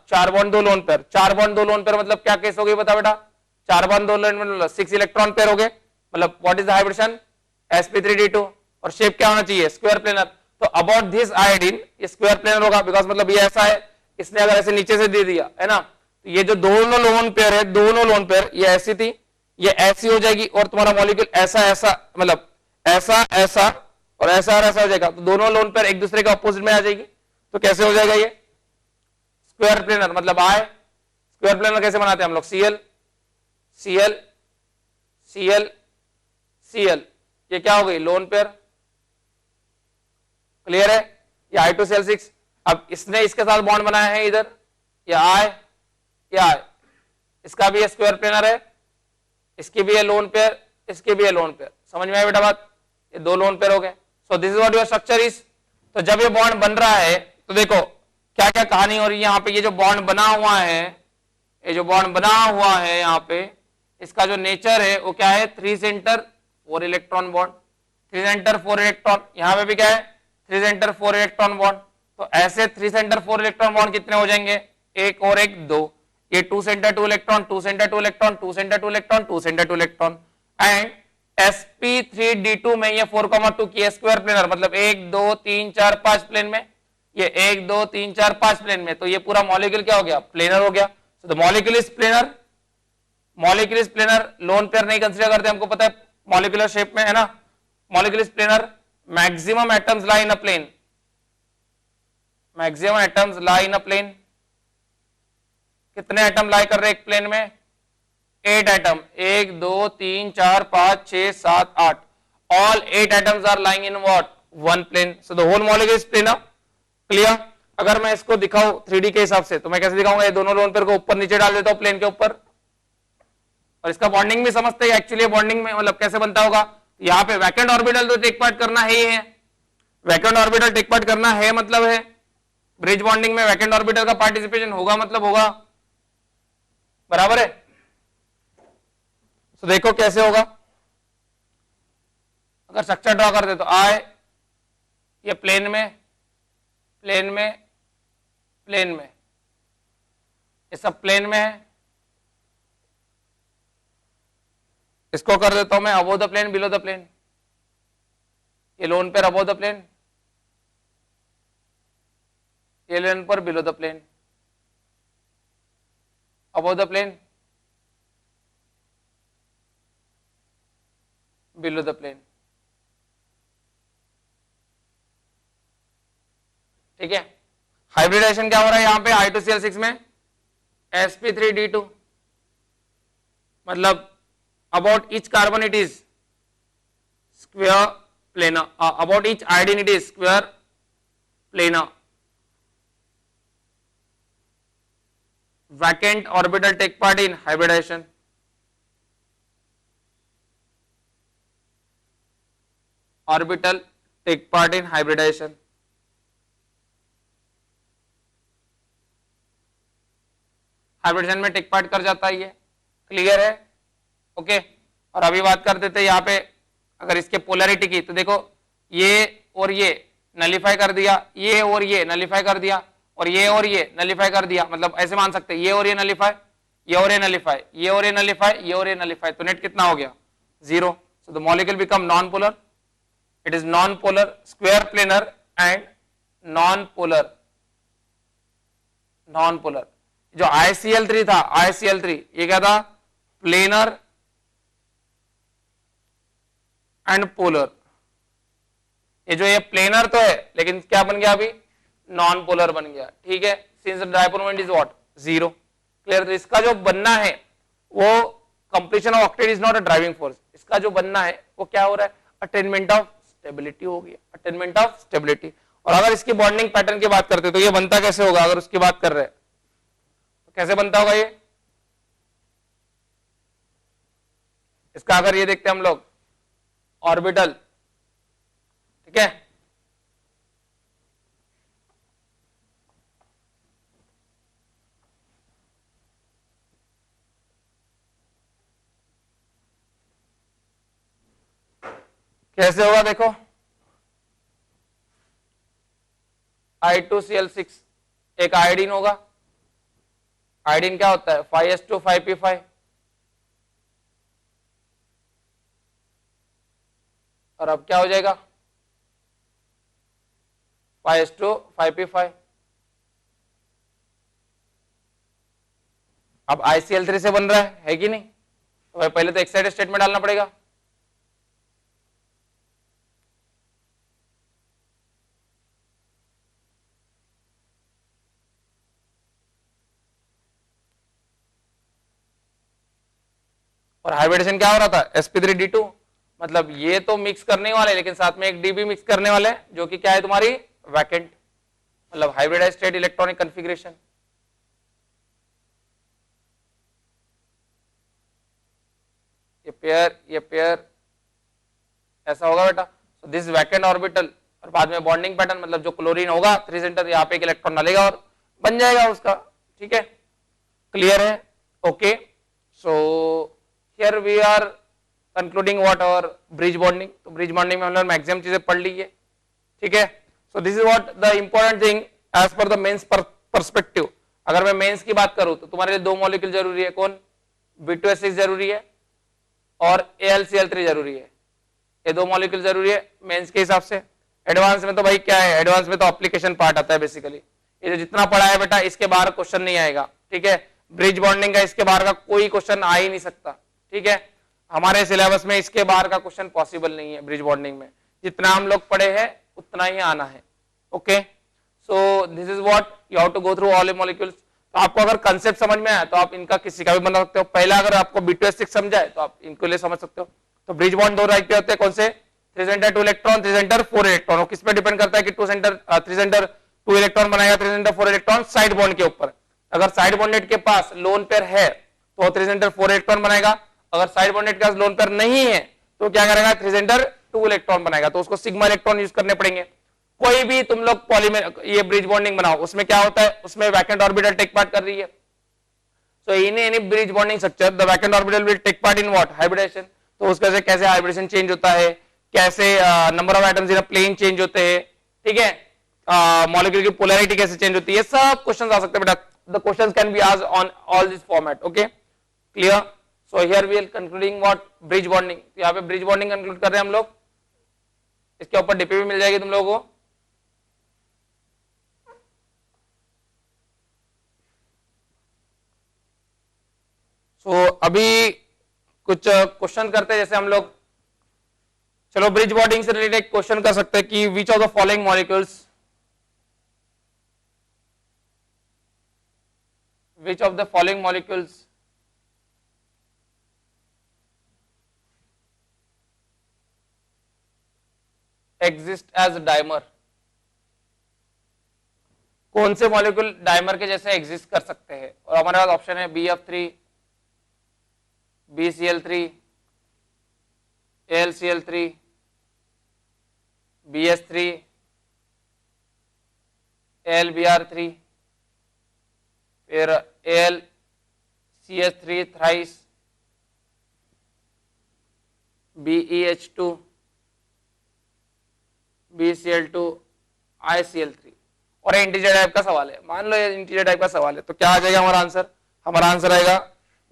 4 bond 2 lone pair, 4 bond 2 lone pair मतलब क्या केस हो गई बता बेटा, 4 bond 2 lone pair 6 electron pair हो गए, मतलब what is the hybridisation, sp3d2, और शेप क्या होना चाहिए, स्क्वायर प्लेनर। तो अबाउट दिस आयोडीन ये स्क्वायर प्लेनर होगा, बिकॉज मतलब ये ऐसा है, इसने अगर ऐसे नीचे से दे दिया है ना, तो ये जो दोनों लोन पेयर है, दोनों लोन पेयर, ये ऐसी थी, ये ऐसी हो जाएगी, और तुम्हारा मॉलिक्यूल ऐसा ऐसा, मतलब ऐसा ऐसा और ऐसा और ऐसा हो जाएगा, तो दोनों लोन पेयर एक दूसरे के अपोजिट में आ जाएगी। तो कैसे हो जाएगा ये स्क्वायर प्लेनर, मतलब स्क्वायर प्लेनर कैसे बनाते हैं हम लोग, Cl Cl Cl Cl, ये क्या हो गई, लोन पेयर, क्लियर है, ये I2Cl6। अब इसने इसके साथ बॉन्ड बनाया है इधर, ये I, इसका भी स्क्वायर प्लेनर है, इसकी भी है लोन पेयर, इसकी भी है लोन पेयर, समझ में आया बेटा बात, ये 2 लोन पेयर हो गए। सो this is what your structure is, तो जब ये बॉन्ड बन रहा है तो देखो क्या क्या कहानी हो रही है यहाँ पे। ये जो बॉन्ड बना हुआ है, ये जो बॉन्ड बना हुआ है यहाँ पे, इसका जो नेचर है वो क्या है, 3 centre 4 electron bond. 3 centre 4 electron, यहाँ पे भी क्या है 3 सेंटर 4 इलेक्ट्रॉन बॉन्ड। तो ऐसे 3 सेंटर 4 इलेक्ट्रॉन बॉन्ड कितने हो जाएंगे, एक और एक 2। ये 2 centre 2 electron, 2 centre 2 electron, 2 centre 2 electron, 2 centre 2 electron. And sp3d2 में ये 4,2 की स्क्वायर प्लेनर, मतलब 1 2 3 4 5 प्लेन में, ये 1 2 3 4 5 प्लेन में, तो ये पूरा मॉलिक्यूल क्या हो गया, प्लेनर हो गया। तो molecule is planar, molecule is planar, lone pair नहीं कंसीडर करते, हमको पता है मॉलिक्यूलर शेप में है ना। Molecule is planar, maximum atoms lie in a plane, maximum atoms lie in a plane. कितने एटम लाई कर रहे हैं एक प्लेन में, 8 atom, 1 2 3 4 5 6 7 8, all 8 atoms are lying in what, one plane, so the whole molecule is planar, clear। अगर मैं इसको दिखाऊं 3D के हिसाब से तो मैं कैसे दिखाऊंगा, ये दोनों लोन पेयर को ऊपर नीचे डाल देता हूं प्लेन के ऊपर, और इसका बॉन्डिंग भी समझते हैं एक्चुअली बॉन्डिंग में मतलब कैसे बनता होगा। यहाँ पे वैकेंट ऑर्बिटल तो टेक पार्ट करना ही है, वैकेंट ऑर्बिटल टेक पार्ट करना है, मतलब है ब्रिज बॉन्डिंग में वैकेंट ऑर्बिटल का पार्टिसिपेशन होगा, मतलब होगा, बराबर है। तो देखो कैसे होगा, अगर स्ट्रक्चर ड्रॉ कर दे तो आई, ये प्लेन में प्लेन में प्लेन में, ये सब प्लेन में है, इसको कर देता हूं मैं above the plane below the plane, ये lone pair above the plane, ये lone pair below the plane, above the plane below the plane, ठीक है। हाइब्रिडाइजेशन क्या हो रहा है यहाँ पे I2Cl6 में, sp3d2, मतलब about each carbon it is square planar, about each iodine it is square planar, vacant orbital take part in hybridization, orbital take part in hybridization, hybridisation में टेक पार्ट कर जाता है, ये क्लियर है, okay. और अभी बात कर देते हैं यहाँ पे अगर इसके पोलैरिटी की, तो देखो ये और ये नलीफाई कर दिया, ये और ये नलीफाई कर दिया, और ये नलीफाई कर दिया, मतलब ऐसे मान सकते हैं ये और ये नलीफाई, ये और ये नलीफाई, ये और ये नलीफाई, ये और ये नलीफाई, तो नेट कितना हो गया 0। So the molecule become non polar, it is non polar, square planar and non polar, non polar. जो ICl3 था, ICl3 ये क्या था, प्लेनर एंड पोलर, ये जो ये प्लेनर तो है लेकिन क्या बन गया अभी, नॉन पोलर बन गया, ठीक है। Since dipole moment is what 0, clear. तो इसका जो बनना है वो completion of octet is not a driving force, इसका जो बनना है वो क्या हो रहा है, अटेनमेंट ऑफ स्टेबिलिटी हो गया, अटेनमेंट ऑफ स्टेबिलिटी। और अगर इसकी बॉन्डिंग पैटर्न की बात करते तो ये बनता कैसे होगा, अगर उसकी बात कर रहे हैं तो कैसे बनता होगा ये, इसका अगर ये देखते हैं हम लोग ऑर्बिटल, ठीक है, कैसे होगा देखो, I2Cl6 एक आयोडीन होगा, आयोडीन क्या होता है 5s2 5p5, और अब क्या हो जाएगा 5s2 5p5। अब ICl3 से बन रहा है कि नहीं, तो पहले तो एक्साइटेड स्टेट में डालना पड़ेगा, और हाइब्रिडेशन क्या हो रहा था sp3d2, मतलब ये तो मिक्स करने वाले लेकिन साथ में एक डी भी मिक्स करने वाले जो कि क्या है तुम्हारी वैकेंट, मतलब हाइब्रिडाइज्ड स्टेट इलेक्ट्रॉनिक कॉन्फ़िगरेशन। ये पेयर ऐसा होगा बेटा, so this vacant orbital और बाद में बॉन्डिंग पैटर्न, मतलब जो क्लोरीन होगा 3 सेंटर, यहाँ पे एक इलेक्ट्रॉन डालेगा और बन जाएगा उसका, ठीक है, क्लियर है, okay. So here we are concluding what और ब्रिज बॉन्डिंग। तो ब्रिज बॉन्डिंग में हमने मैक्सिमम चीजें पढ़ ली है, ठीक है। So this is what the important thing as per the mains perspective. अगर मैं मेंस की बात करूं तो तुम्हारे लिए 2 मॉलिक्यूल जरूरी है, कौन, B2H6 जरूरी है और AlCl3 जरूरी है, ये 2 मॉलिक्यूल जरूरी है मेंस के हिसाब से। एडवांस में तो भाई क्या है, एडवांस में तो एप्लीकेशन पार्ट आता है बेसिकली, ये जो जितना पढ़ा है बेटा इसके बाहर क्वेश्चन नहीं आएगा, ठीक है। ब्रिज बॉन्डिंग का इसके बाहर का कोई क्वेश्चन आ ही नहीं सकता, ठीक है। हमारे सिलेबस में इसके बाहर का क्वेश्चन पॉसिबल नहीं है ब्रिज बॉन्डिंग में, जितना हम लोग पढ़े हैं उतना ही आना है, okay. So this is what you have to go through all molecules. तो आपको अगर कंसेप्ट समझ में आया तो आप इनका किसी का भी बना सकते हो। पहला अगर आपको B2H6 समझाए तो आप इनको लिए समझ सकते हो। तो ब्रिज बॉन्ड 2 टाइप के होते हैं, कौन से, 3 सेंटर 2 इलेक्ट्रॉन, 3 सेंटर 4 इलेक्ट्रॉन। और किस पे डिपेंड करता है कि 3 सेंटर 2 इलेक्ट्रॉन बनाएगा, 3 सेंटर 4 इलेक्ट्रॉन साइड बॉन्ड के ऊपर। अगर साइड बॉन्डेड के पास लोन पेयर है तो 3 सेंटर 4 इलेक्ट्रॉन बनाएगा, अगर साइड बॉन्डेड के पास लोन पेयर नहीं है तो क्या करेगा, 3 सेंटर 2 इलेक्ट्रॉन बनाएगा, तो उसको सिग्मा इलेक्ट्रॉन यूज करने पड़ेंगे। कोई भी तुम लोग पॉलीमर ये ब्रिज बॉन्डिंग बनाओ, उसमें क्या होता है, उसमें वैकेंट ऑर्बिटल टेक पार्ट कर रही है। So in any bridge bonding structure, the vacant orbital will take part in what? Hybridization. तो उसके से कैसे हाइब्रिडेशन चेंज होता है, कैसे number of atoms in plane change होते हैं, ठीक है, मॉलिक्यूल की पोलैरिटी कैसे चेंज होती है, सब क्वेश्चंस आ सकते हैं बेटा। The questions can be asked on all this format, okay, clear. So here we are concluding what, bridge bonding. यहाँ पे ब्रिज बॉन्डिंग कंक्लूड कर रहे हैं हम लोग, इसके ऊपर डीपी भी मिल जाएगी तुम लोगों को। सो अभी कुछ क्वेश्चन करते हैं, जैसे हम लोग, चलो ब्रिज बॉन्डिंग से रिलेटेड क्वेश्चन कर सकते हैं कि which of the following molecules, which of the following molecules exist as dimer। कौन से मॉलिक्यूल डाइमर के जैसे एग्जिस्ट कर सकते हैं। और हमारे पास ऑप्शन है BF3, BCl3, AlCl3, BS3, AlBr3, फिर AlCH3 thrice, BeH2, BCl2, ICl3। और इंटीजर टाइप का सवाल है, मान लो ये इंटीजर टाइप का सवाल है, तो क्या आ जाएगा हमारा आंसर, हमारा आंसर आएगा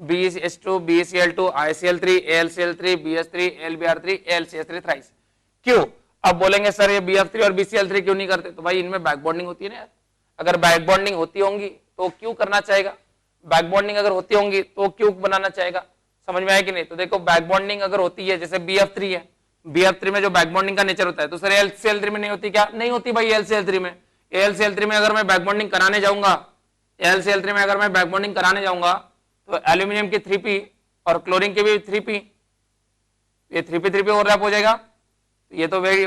BeH2, BCl2, ICl3, AlCl3, BS3, AlBr3, AlCH3 thrice. क्यों, अब बोलेंगे सर ये BF3 और BCl3 क्यों नहीं करते, तो भाई इनमें बैक बॉन्डिंग होती है ना यार। अगर बैक बॉन्डिंग होती होंगी तो क्यों करना चाहेगा, बैक बॉन्डिंग अगर होती होंगी तो क्यों बनाना चाहेगा, समझ में आया कि नहीं। तो देखो बैक बॉन्डिंग अगर होती है, जैसे BF3 है, BF3 में जो बैक बॉन्डिंग का नेचर होता है, तो सर AlCl3 में नहीं होती क्या, नहीं होती भाई। AlCl3 में, AlCl3 में अगर मैं बैक बॉन्डिंग कराने जाऊंगा, AlCl3 में अगर मैं बैक बॉन्डिंग कराने जाऊंगा तो एल्यूमिनियम की 3p और क्लोरीन की भी 3p, ये 3p ओवरलैप हो जाएगा। ये तो वेरी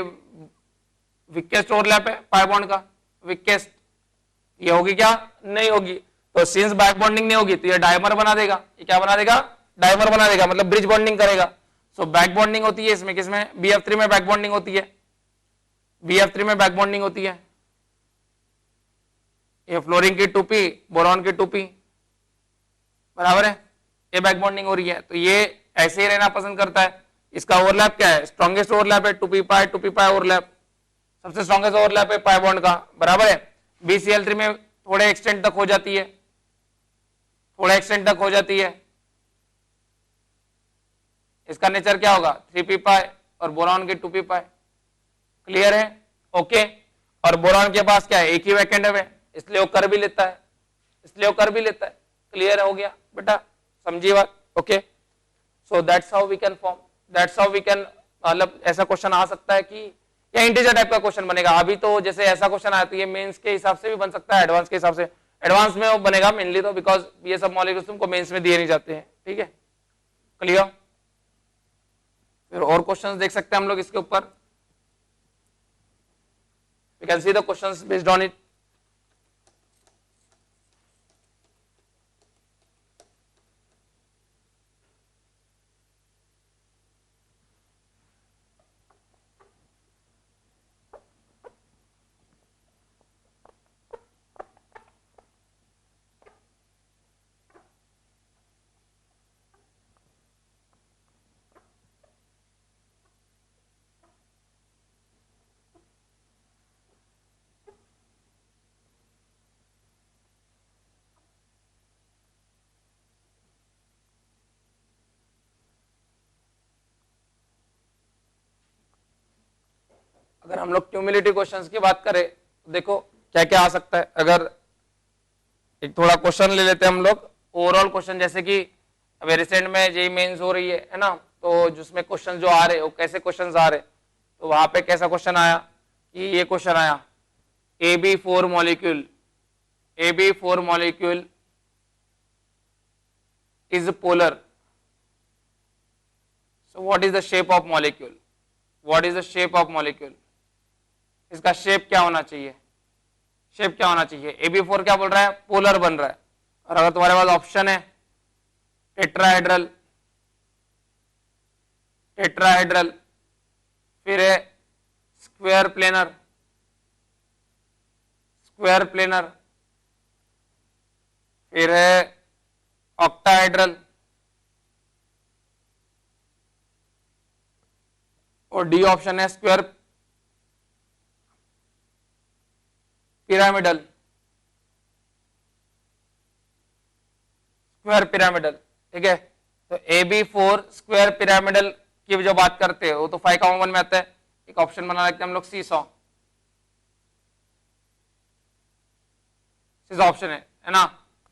वीकेस्ट ओवरलैप है पाई बॉन्ड का, वीकेस्ट, ये होगी क्या, नहीं होगी। तो सिंस बैक बॉन्डिंग नहीं होगी तो ये डायमर बना देगा, ये क्या बना देगा, डायमर बना देगा, मतलब ब्रिज बॉन्डिंग करेगा। सो बैक बॉन्डिंग होती है इसमें, किसमें, BF3 में बैक बॉन्डिंग होती है, BF3 में बैक बॉन्डिंग होती है। ये फ्लोरीन की 2p, बोरॉन की 2p, बराबर है, ये बैक बॉन्डिंग हो रही है, तो ये ऐसे ही रहना पसंद करता है। इसका ओवरलैप क्या है, स्ट्रॉन्गेस्ट ओवरलैप है 2p पाई ओवरलैप, सबसे स्ट्रॉन्गेस्ट ओवरलैप है पाई बॉन्ड का, बराबर है। BCl3 में थोड़े एक्सटेंट तक हो जाती है, थोड़ा एक्सटेंट तक हो जाती है। इसका नेचर क्या होगा, 3p पाई और बोरॉन की 2p पाई, क्लियर है, ओके। और बोरॉन के पास क्या है, एक ही वैकेंट है, इसलिए वो कर भी लेता है, इसलिए वो कर भी लेता है, क्लियर हो गया बेटा, समझिए बात, okay. So that's how we can form, that's how we can, मतलब ऐसा क्वेश्चन आ सकता है कि, या इंटीजर टाइप का क्वेश्चन बनेगा। अभी तो जैसे ऐसा क्वेश्चन आती है मेंस के हिसाब से भी बन सकता है, एडवांस के हिसाब से, एडवांस में वो बनेगा मेनली तो, बिकॉज ये सब मॉलिक्यूल्स तुमको मेंस में दिए नहीं जाते हैं, ठीक है, क्लियर। फिर और क्वेश्चंस देख सकते हैं हम लोग इसके ऊपर, we can see the questions based on it. अगर हम लोग क्यूमुलेटिव क्वेश्चंस की बात करें तो देखो क्या क्या आ सकता है। अगर एक थोड़ा क्वेश्चन ले लेते हैं हम लोग, ओवरऑल क्वेश्चन, जैसे कि अभी रिसेंट में जेईई मेंस हो रही है ना, तो जिसमें क्वेश्चन जो आ रहे वो कैसे क्वेश्चन आ रहे, तो वहां पे कैसा क्वेश्चन आया कि ये क्वेश्चन आया AB4 molecule is polar, so what is the shape of molecule, what is the shape of molecule, इसका शेप क्या होना चाहिए, शेप क्या होना चाहिए। AB4 क्या बोल रहा है, पोलर बन रहा है। और अगर तुम्हारे पास ऑप्शन है टेट्राहेड्रल, टेट्राहेड्रल, फिर है स्क्वायर प्लेनर, स्क्वायर प्लेनर, फिर है ऑक्टाहेड्रल, और डी ऑप्शन है स्क्वायर पिरामिडल, स्क्वायर पिरामिडल। ठीक है, तो AB4 स्क्वायर पिरामिडल की जो बात करते हैं वो तो 5 का 1 में आता है। एक ऑप्शन बना लेते हैं हम लोग सीसॉ, सीसॉ ऑप्शन है ना।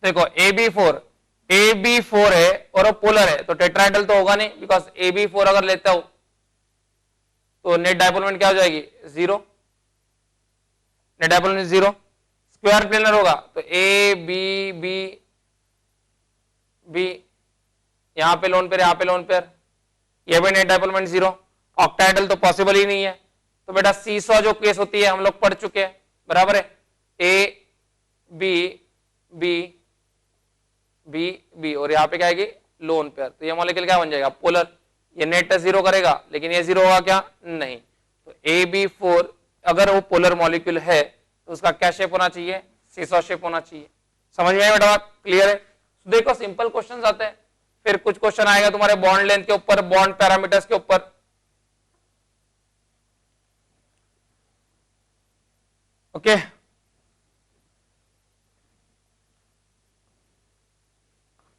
देखो AB4 है और वो पोलर है, तो टेट्राहेड्रल तो होगा नहीं, बिकॉज AB4 अगर लेता हो तो नेट डायपोल मोमेंट क्या हो जाएगी, 0, net dipole moment 0। Square planar होगा तो AB यहां पे लोन पेयर, यहां पे लोन पेयर, ये भी नेट डायपोल मोमेंट 0। ऑक्टाहेड्रल तो पॉसिबल ही नहीं है, तो बेटा सीसॉ जो केस होती है हम लोग पढ़ चुके हैं, बराबर है। B और यहाँ पे क्या आएगी, लोन पेयर, तो ये मॉलिक्यूल क्या बन जाएगा, पोलर। ये नेट 0 करेगा लेकिन ये 0 होगा क्या, नहीं। तो AB4 अगर वो पोलर मॉलिक्यूल है तो उसका क्या शेप होना चाहिए, सीसॉ शेप होना चाहिए। समझ में आया बेटा बात, क्लियर है। तो देखो सिंपल क्वेश्चंस आते हैं, फिर कुछ क्वेश्चन आएगा तुम्हारे बॉन्ड लेंथ के ऊपर, बॉन्ड पैरामीटर्स के ऊपर। Okay,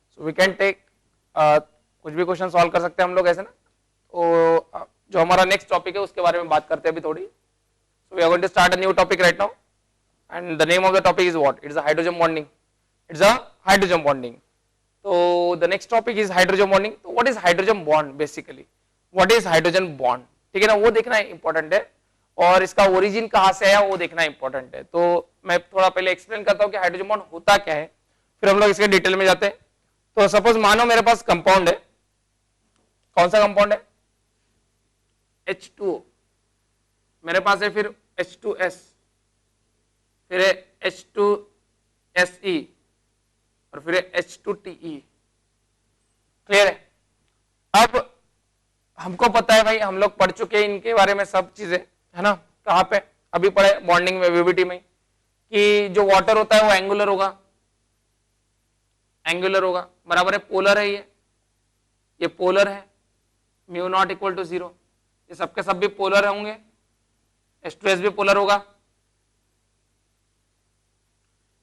so we can take कुछ भी क्वेश्चन सॉल्व कर सकते हैं हम लोग ऐसे ना। तो जो हमारा नेक्स्ट टॉपिक है उसके बारे में बात करते हैं अभी थोड़ी। So we are going to start a new topic right now, and the name of the topic is what, it's a hydrogen bonding, it's a hydrogen bonding. तो the next topic is hydrogen bonding. तो what is hydrogen bond, basically what is hydrogen bond, ठीक है ना, वो देखना important है, और इसका ओरिजिन कहां से आया वो देखना इंपॉर्टेंट है। तो मैं थोड़ा पहले एक्सप्लेन करता हूं कि हाइड्रोजन बॉन्ड होता क्या है, फिर हम लोग इसके डिटेल में जाते हैं। तो सपोज मानो मेरे पास कंपाउंड है, कौन सा कंपाउंड है, H2O मेरे पास है, फिर H2S, फिर है H2Se, और फिर है H2Te। क्लियर है। अब हमको पता है भाई, हम लोग पढ़ चुके हैं इनके बारे में सब चीजें, है ना। कहां पे, अभी पढ़े बॉन्डिंग में, वीवीटी में, कि जो वाटर होता है वो एंगुलर होगा, एंगुलर होगा, बराबर है। पोलर है ये पोलर है, म्यू नॉट इक्वल टू 0, ये सबके सब भी पोलर होंगे। H2S भी पोलर होगा।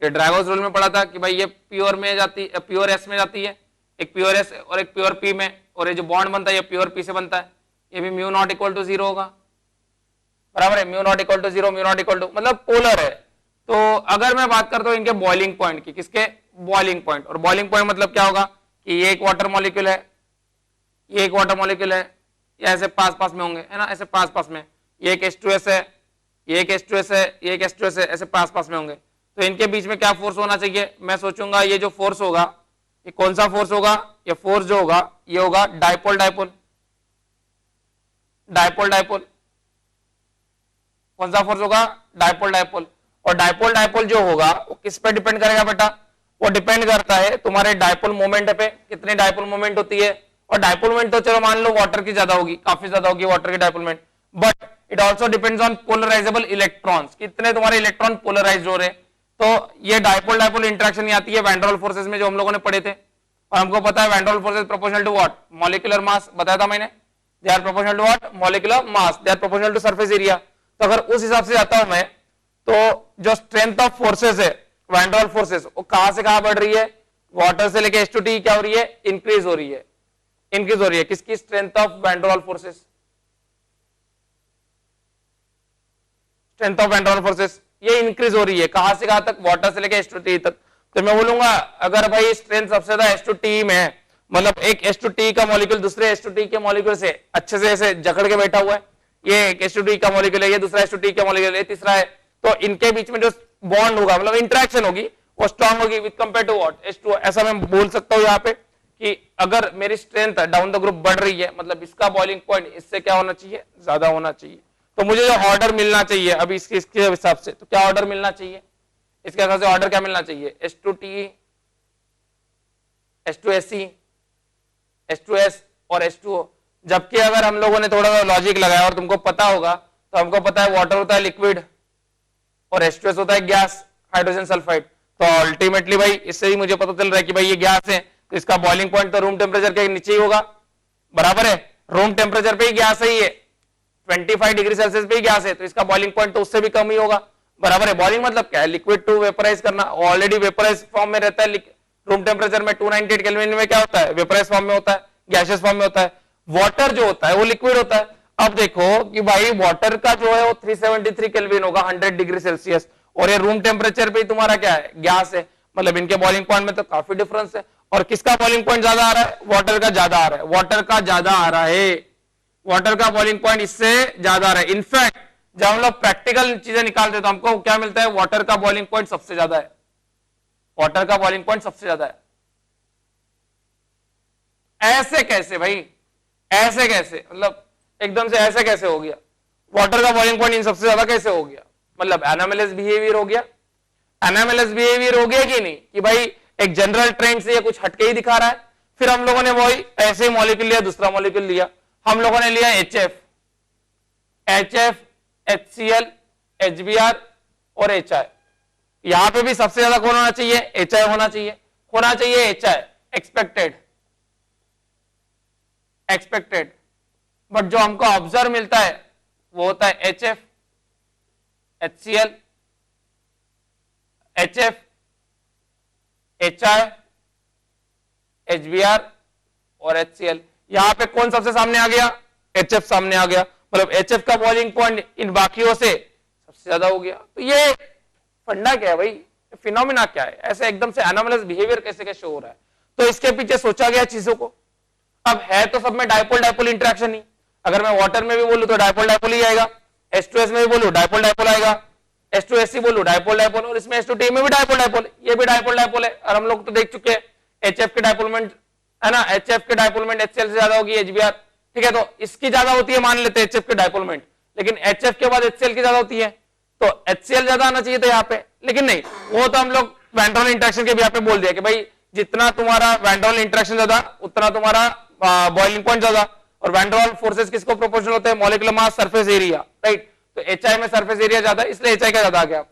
ये ड्राइवर्स रूल में पढ़ा था कि भाई ये प्योर में जाती है, प्योर S में जाती है, एक प्योर S और एक प्योर P में, और ये जो बॉन्ड बनता है ये प्योर P से बनता है। ये भी म्यू नॉट इक्वल टू 0 होगा, बराबर है। Mu not equal to 0, mu not equal to, मतलब पोलर है। तो अगर मैं बात करता हूं इनके बॉइलिंग पॉइंट की, किसके बॉइलिंग पॉइंट, और बॉइलिंग पॉइंट मतलब क्या होगा कि ये एक वाटर मॉलिक्यूल है, ये एक वाटर मॉलिक्यूल है, या ऐसे पास पास में होंगे, है ना, ऐसे पास पास में, ये एक H2S है, ये एक H2S है, ये एक H2S है, ऐसे पास पास में होंगे। तो इनके बीच में क्या फोर्स होना चाहिए, मैं सोचूंगा ये जो फोर्स होगा ये कौन सा फोर्स होगा, ये फोर्स जो होगा ये होगा डाइपोल डाइपोल, डाइपोल डाइपोल। कौन सा फोर्स होगा, डाइपोल डाइपोल। और डाइपोल डाइपोल जो होगा वो किस पे डिपेंड करेगा बेटा, वो डिपेंड करता है तुम्हारे डाइपोल मोमेंट पे, कितनी डाइपोल मोमेंट होती है। और डाइपोल मोमेंट तो चलो मान लो वाटर की ज्यादा होगी, काफी ज्यादा होगी वाटर की dipole moment, but it also depends on polarisable electrons, कितने तुम्हारे इलेक्ट्रॉन पोलराइज हो रहे। तो ये डाइपोल डाइपोल इंटरेक्शन ही आती है वैन डर वाल्स फोर्सेस में, जो हम लोगों ने पढ़े थे। और हमको पता है van der Waals forces proportional to what, molecular mass, बताया था मैंने, they are proportional to what, molecular mass, they are proportional to surface area. तो अगर उस हिसाब से जाता हूं मैं, तो जो स्ट्रेंथ ऑफ फोर्सेस है वैन डर वाल्स फोर्सेस, वो कहां से कहां बढ़ रही है, वाटर से लेके H2T क्या हो रही है, इंक्रीज हो रही है, इंक्रीज हो रही है। किसकी, strength of van der Waals forces. Strength of van forces ये इंक्रीज हो रही है, कहां से कहां तक, वाटर से लेकर H2T तक। तो मैं बोलूंगा अगर भाई स्ट्रेंथ सबसे ज्यादा H2T में है, मतलब एक H2T का मॉलिक्यूल दूसरे H2T के मॉलिक्यूल से अच्छे से ऐसे जकड़ के बैठा हुआ है, ये एक H2T का मॉलिक्यूल है, ये दूसरा H2T का मॉलिक्यूल है, तीसरा है, तो इनके बीच में जो बॉन्ड होगा, मतलब इंटरेक्शन होगी, वो स्ट्रांग होगी with compare to what, H2O। ऐसा मैं बोल सकता हूं यहाँ पे कि अगर मेरी स्ट्रेंथ डाउन द ग्रुप बढ़ रही है, मतलब इसका बॉइलिंग पॉइंट इससे क्या होना चाहिए, ज्यादा होना चाहिए। तो मुझे जो ऑर्डर मिलना चाहिए अभी इसके हिसाब से, तो क्या ऑर्डर मिलना चाहिए, इसके हिसाब से ऑर्डर क्या मिलना चाहिए, H2T, H2SE, H2S और H2O। जबकि अगर हम लोगों ने थोड़ा सा लॉजिक लगाया और तुमको पता होगा, तो हमको पता है वाटर होता है लिक्विड और H2S होता है गैस, हाइड्रोजन सल्फाइड। तो अल्टीमेटली भाई इससे ही मुझे पता चल रहा है कि भाई ये गैस है, तो इसका बॉइलिंग पॉइंट तो रूम टेम्परेचर के नीचे ही होगा, बराबर है, रूम टेम्परेचर पे ही गैस है, ये 25 डिग्री सेल्सियस पे ही गैस है, तो इसका बॉइलिंग पॉइंट तो उससे भी कम ही होगा, बराबर है। बॉइलिंग मतलब क्या है, लिक्विड टू वेपराइज करना, ऑलरेडी वेपराइज फॉर्म में रहता है, रूम टेम्परेचर में 298 केल्विन में क्या होता है, वेपराइज फॉर्म में होता है, गैसियस फॉर्म में होता है। वाटर जो होता है वो लिक्विड होता है। अब देखो कि भाई वाटर का जो है वो 373 केल्विन होगा 100 डिग्री सेल्सियस, और ये रूम टेम्परेचर पे तुम्हारा क्या है, गैस है, मतलब इनके बॉइलिंग पॉइंट में तो काफी डिफरेंस है। और किसका बॉइलिंग पॉइंट ज्यादा आ रहा है, वाटर का ज्यादा आ रहा है, वाटर का ज्यादा आ रहा है, वाटर का बॉइलिंग पॉइंट इससे ज्यादा आ रहा है। इनफैक्ट जब हम लोग प्रैक्टिकल चीजें निकालते हैं तो हमको क्या मिलता है, वाटर का बॉइलिंग पॉइंट सबसे ज्यादा है, वाटर का बॉइलिंग पॉइंट सबसे ज्यादा है। ऐसे कैसे भाई, ऐसे कैसे, मतलब एकदम से ऐसे कैसे हो गया, वाटर का बॉइलिंग पॉइंट इन सबसे ज्यादा कैसे हो गया, मतलब एनामेलस बिहेवियर हो गया, एनामेलस बिहेवियर हो गया कि नहीं, कि भाई एक जनरल ट्रेंड से ये कुछ हटके ही दिखा रहा है। फिर हम लोगों ने वही ऐसे ही मॉलिक्यूल लिया, दूसरा मॉलिक्यूल लिया, हम लोगों ने लिया HF, HCl, HBr और HI। यहां पे भी सबसे ज्यादा कौन होना चाहिए, HI होना चाहिए, HI एक्सपेक्टेड। बट जो हमको ऑब्जर्व मिलता है वो होता है HF, HCl, HF, HI, HBr और HCl। यहां पे कौन सबसे सामने आ गया, HF सामने आ गया, मतलब HF का बॉइलिंग पॉइंट इन बाकियों से सबसे ज्यादा हो गया। तो ये फंडा क्या है भाई, फिनोमिना क्या है, ऐसे एकदम से एनोमलस बिहेवियर कैसे कैसे हो रहा है। तो इसके पीछे सोचा गया चीजों को। अब है तो सब में डायपोल डायपोल इंटरेक्शन ही, अगर मैं वाटर में भी बोलूं तो डायपोल डायपोल ही आएगा, H2S में भी बोलूं डायपोल डायपोल आएगा, H2SE बोलूं डायपोल डायपोल, और इसमें H2T में भी डायपोल डायपोल, ये भी डायपोल डायपोल है। और हम लोग तो देख चुके हैं HF के डायपोलमेंट है ना, HF के डायपोलमेंट HCl से ज्यादा होगी HBr, ठीक है, तो इसकी ज्यादा होती है मान लेते हैं HF के डायपोलमेंट, लेकिन HF के बाद HCl की ज्यादा होती है, तो HCl ज्यादा आना चाहिए था यहाँ पे, लेकिन नहीं, वो तो हम लोग वैन डर वाल इंटरेक्शन के भी यहाँ पे बोल दिया कि भाई जितना तुम्हारा वैन डर वाल इंटरेक्शन ज्यादा उतना तुम्हारा बॉइलिंग पॉइंट ज्यादा। और वैन डर वाल फोर्सेस किसको प्रोपोर्शनल होते हैं, molecular mass surface area, right. तो HI में सरफेस एरिया ज्यादा, इसलिए HI का ज्यादा आ गया।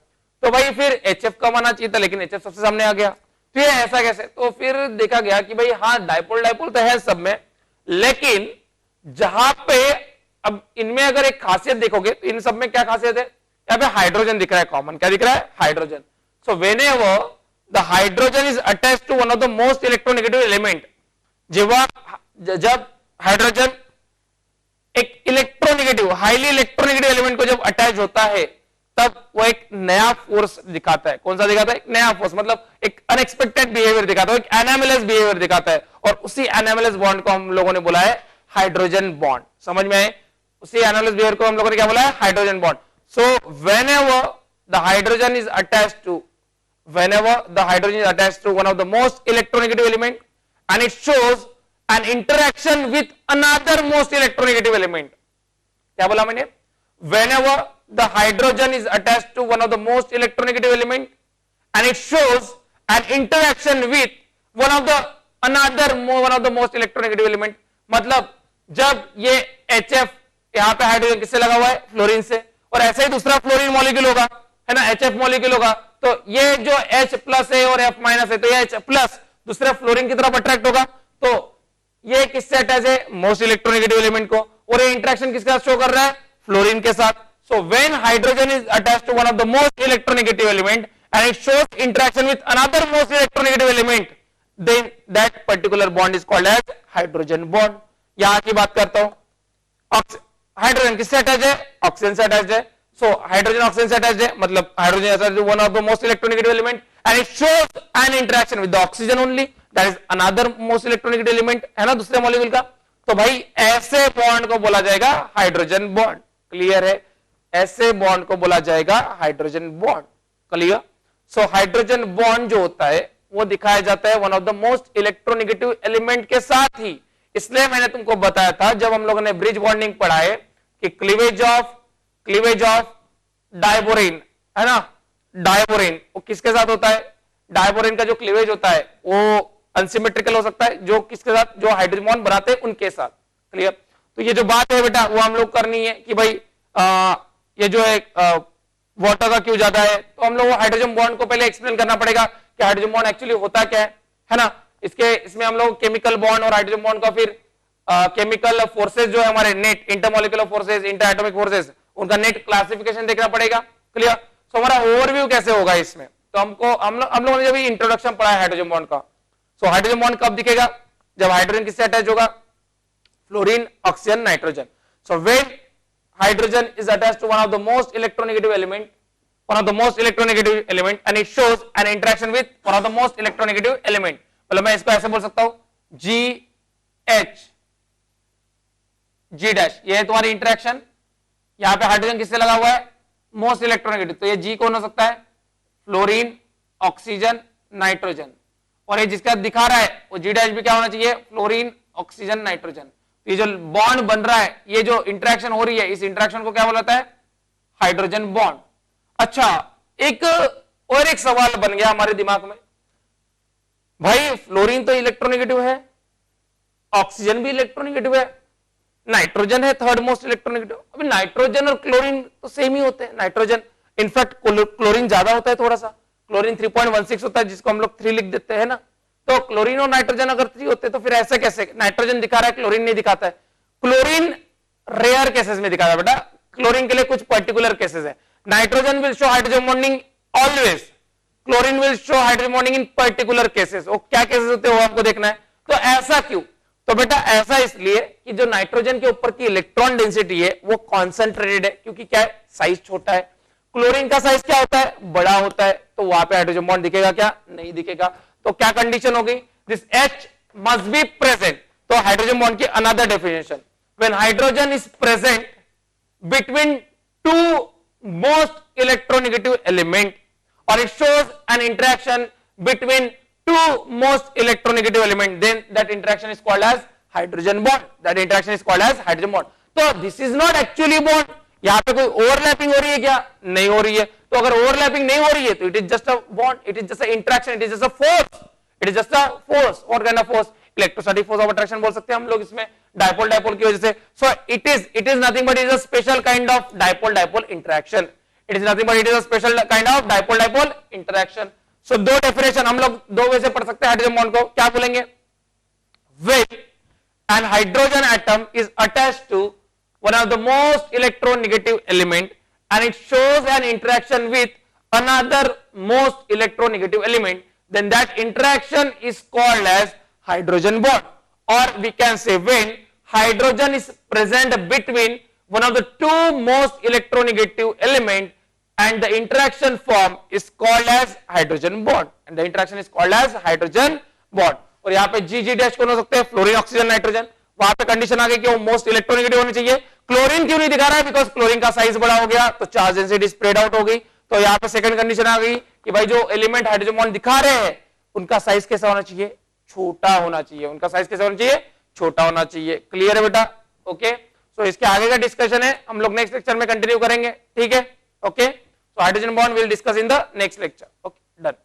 तो भाई फिर HF कम आना चाहिए था, लेकिन HF सबसे सामने आ गया। तो ये ऐसा कैसे, तो फिर देखा गया कि भाई हाँ डायपोल डायपोल तो है सब में, लेकिन जहां पे अब इनमें अगर एक खासियत देखोगे तो इन सब में क्या खासियत है, यहाँ पे हाइड्रोजन दिख रहा है कॉमन, क्या दिख रहा है, hydrogen. So whenever the hydrogen is attached to one of the most electronegative element, जब हाइड्रोजन एक इलेक्ट्रोनेगेटिव हाईली इलेक्ट्रोनेगेटिव एलिमेंट को जब अटैच होता है, तब वो एक नया फोर्स दिखाता है। कौन सा दिखाता है, एक नया फोर्स, मतलब एक अनएक्सपेक्टेड बिहेवियर दिखाता है, एक एनामेलस बिहेवियर दिखाता है, और उसी एनामेलस बॉन्ड को हम लोगों ने बोला है हाइड्रोजन बॉन्ड। समझ में आए, उसी एनामेलस बिहेवियर को हम लोगों ने क्या बोला है, hydrogen bond. So whenever the hydrogen is attached to one of the most electronegative element and it shows an interaction with another most electronegative element, क्या बोला मैंने, whenever the hydrogen is attached to one of the most electronegative element and it shows an interaction with one of the most electronegative element, मतलब जब ये HF यहां पे hydrogen किससे लगा हुआ है, फ्लोरीन से, और ऐसा ही दूसरा फ्लोरीन मॉलिक्यूल होगा, है ना, HF मॉलिक्यूल होगा, तो ये जो H प्लस है और F माइनस है, तो ये H प्लस दूसरे फ्लोरीन की तरफ अट्रैक्ट होगा, तो ये किससे अटैच है, मोस्ट इलेक्ट्रोनेगेटिव एलिमेंट को, और ये इंटरेक्शन किसके साथ शो कर रहा है, फ्लोरीन के साथ। So when hydrogen is attached to one of the most electronegative element and it shows interaction with another most electronegative element, then that particular bond is called as hydrogen bond. यहां की बात करता हूं, hydrogen किससे attach है, oxygen से attach है, so hydrogen oxygen से अटैच्ड है, मतलब hydrogen is one of the most electronegative element and it shows an interaction with the oxygen only, that is another most electronegative element, है ना, दूसरे मॉलिक्यूल का। तो भाई ऐसे बॉन्ड को बोला जाएगा हाइड्रोजन बॉन्ड। क्लियर है? ऐसे बॉन्ड को बोला जाएगा hydrogen bond. Clear? So hydrogen bond जो होता है वो दिखाया जाता है one of the most electronegative element के साथ ही। इसलिए मैंने तुमको बताया था जब हम लोगों ने ब्रिज बॉन्डिंग पढ़ा है कि क्लीवेज ऑफ डायबोरिन, है ना, डायबोरिन वो किसके साथ होता है? डायबोरिन का जो क्लीवेज होता है वो अनसिमेट्रिकल हो सकता है, जो किसके साथ? जो हाइड्रोजन बॉन्ड बनाते हैं उनके साथ। क्लियर? तो ये जो बात है बेटा वो हम लोग करनी है कि भाई ये जो है वाटर का क्यों ज्यादा है, तो हम लोग हाइड्रोजन बॉन्ड को पहले एक्सप्लेन करना पड़ेगा कि हाइड्रोजन बॉन्ड एक्चुअली होता क्या है ना। इसमें हम लोग केमिकल बॉन्ड और हाइड्रोजन बॉन्ड का फिर केमिकल फोर्सेस जो है हमारे net intermolecular forces, inter atomic forces, उनका नेट क्लासिफिकेशन देखना पड़ेगा। क्लियर? सो हमारा ओवरव्यू कैसे होगा इसमें, तो हमको हम लोगों ने जब इंट्रोडक्शन पढ़ा है हाइड्रोजन बॉन्ड का, सो हाइड्रोजन बॉन्ड कब दिखेगा? जब हाइड्रोजन किससे अटैच होगा? Fluorine, oxygen, nitrogen. So when hydrogen is attached to one of the most electronegative element and it shows an interaction with one of the most electronegative element। मतलब मैं इसको ऐसे बोल सकता हूं GH G डैश, ये है तुम्हारी इंटरेक्शन। यहां पे हाइड्रोजन किससे लगा हुआ है? मोस्ट इलेक्ट्रोनेगेटिव, तो ये G कौन हो सकता है? Fluorine, oxygen, nitrogen. और ये जिसका दिखा रहा है वो G डैश भी क्या होना चाहिए? Fluorine, oxygen, nitrogen. ये जो बॉन्ड बन रहा है, ये जो इंटरेक्शन हो रही है, इस इंटरेक्शन को क्या बोलता है? Hydrogen bond. अच्छा, एक सवाल बन गया हमारे दिमाग में, भाई फ्लोरीन तो इलेक्ट्रोनेगेटिव है, ऑक्सीजन भी इलेक्ट्रोनेगेटिव है, नाइट्रोजन है थर्ड मोस्ट इलेक्ट्रोनेगेटिव। अभी नाइट्रोजन और क्लोरीन तो सेम ही होते हैं। नाइट्रोजन इनफैक्ट क्लोरीन ज्यादा होता है थोड़ा सा, क्लोरीन 3.16 होता है जिसको हम लोग 3 लिख देते हैं ना। तो क्लोरीन और नाइट्रोजन अगर 3 होते तो फिर ऐसे कैसे? नाइट्रोजन दिखा रहा है, क्लोरीन नहीं दिखाता है। क्लोरीन रेयर केसेस में दिखाता है बेटा, क्लोरीन के लिए कुछ पर्टिकुलर केसेस है। Nitrogen will show hydrogen bonding always, chlorine will show hydrogen bonding in particular cases. वो क्या केसेस होते हैं वो आपको देखना है। तो ऐसा क्यों? तो बेटा ऐसा इसलिए कि जो नाइट्रोजन के ऊपर की इलेक्ट्रॉन डेंसिटी है वो कॉन्सेंट्रेटेड है, क्योंकि क्या है? साइज छोटा है। क्लोरीन का साइज क्या होता है? बड़ा होता है। तो वहां पे हाइड्रोजन बॉन्ड दिखेगा क्या? नहीं दिखेगा। तो क्या कंडीशन हो गई? This H must be present. तो हाइड्रोजन बॉन्ड की another definition, when hydrogen is present between two most electronegative element और it shows an interaction between two most electronegative element, then that interaction is called as hydrogen bond. That interaction is called as hydrogen bond. तो this is not actually bond. यहां पे कोई overlapping हो रही है क्या? नहीं हो रही है। तो अगर ओवरलैपिंग नहीं हो रही है तो it is just a bond, it is just a interaction, it is just a force, it is just a force. और kind of force? Electrostatic force of attraction बोल सकते हैं हम लोग इसमें, डायपोल डायपोल की वजह से। So it is nothing but is a special kind of dipole dipole interaction. It is nothing but it is a special kind of dipole dipole interaction. So दो डेफिनेशन हम लोग दो वे से पढ़ सकते हैं हाइड्रोजन बॉन्ड को। क्या बोलेंगे? When an hydrogen atom is attached to one of the most electronegative element and it shows an interaction with another most electronegative element, then that interaction is called as hydrogen bond. Or we can say when hydrogen is present between one of the two most electronegative element and the interaction form is called as hydrogen bond, and the interaction is called as hydrogen bond. और यहाँ पे G dash कौन हो सकते हैं? Fluorine, oxygen, nitrogen. वहां पे condition आ गई कि वो मोस्ट इलेक्ट्रोनेगेटिव होनी चाहिए। क्लोरीन क्यों नहीं दिखा रहा है? बिकॉज क्लोरीन का साइज बड़ा हो गया तो चार्ज डेंसिटी स्प्रेड आउट हो गई। तो यहाँ पे सेकंड कंडीशन आ गई कि भाई जो एलिमेंट हाइड्रोजन बॉन्ड दिखा रहे हैं उनका साइज कैसा होना चाहिए? छोटा होना चाहिए। उनका साइज कैसा होना चाहिए? छोटा होना चाहिए। क्लियर है बेटा? ओके। सो इसके आगे का डिस्कशन है हम लोग नेक्स्ट लेक्चर में कंटिन्यू करेंगे। ठीक है? Okay. So hydrogen bond will discuss in the next lecture. Okay, done.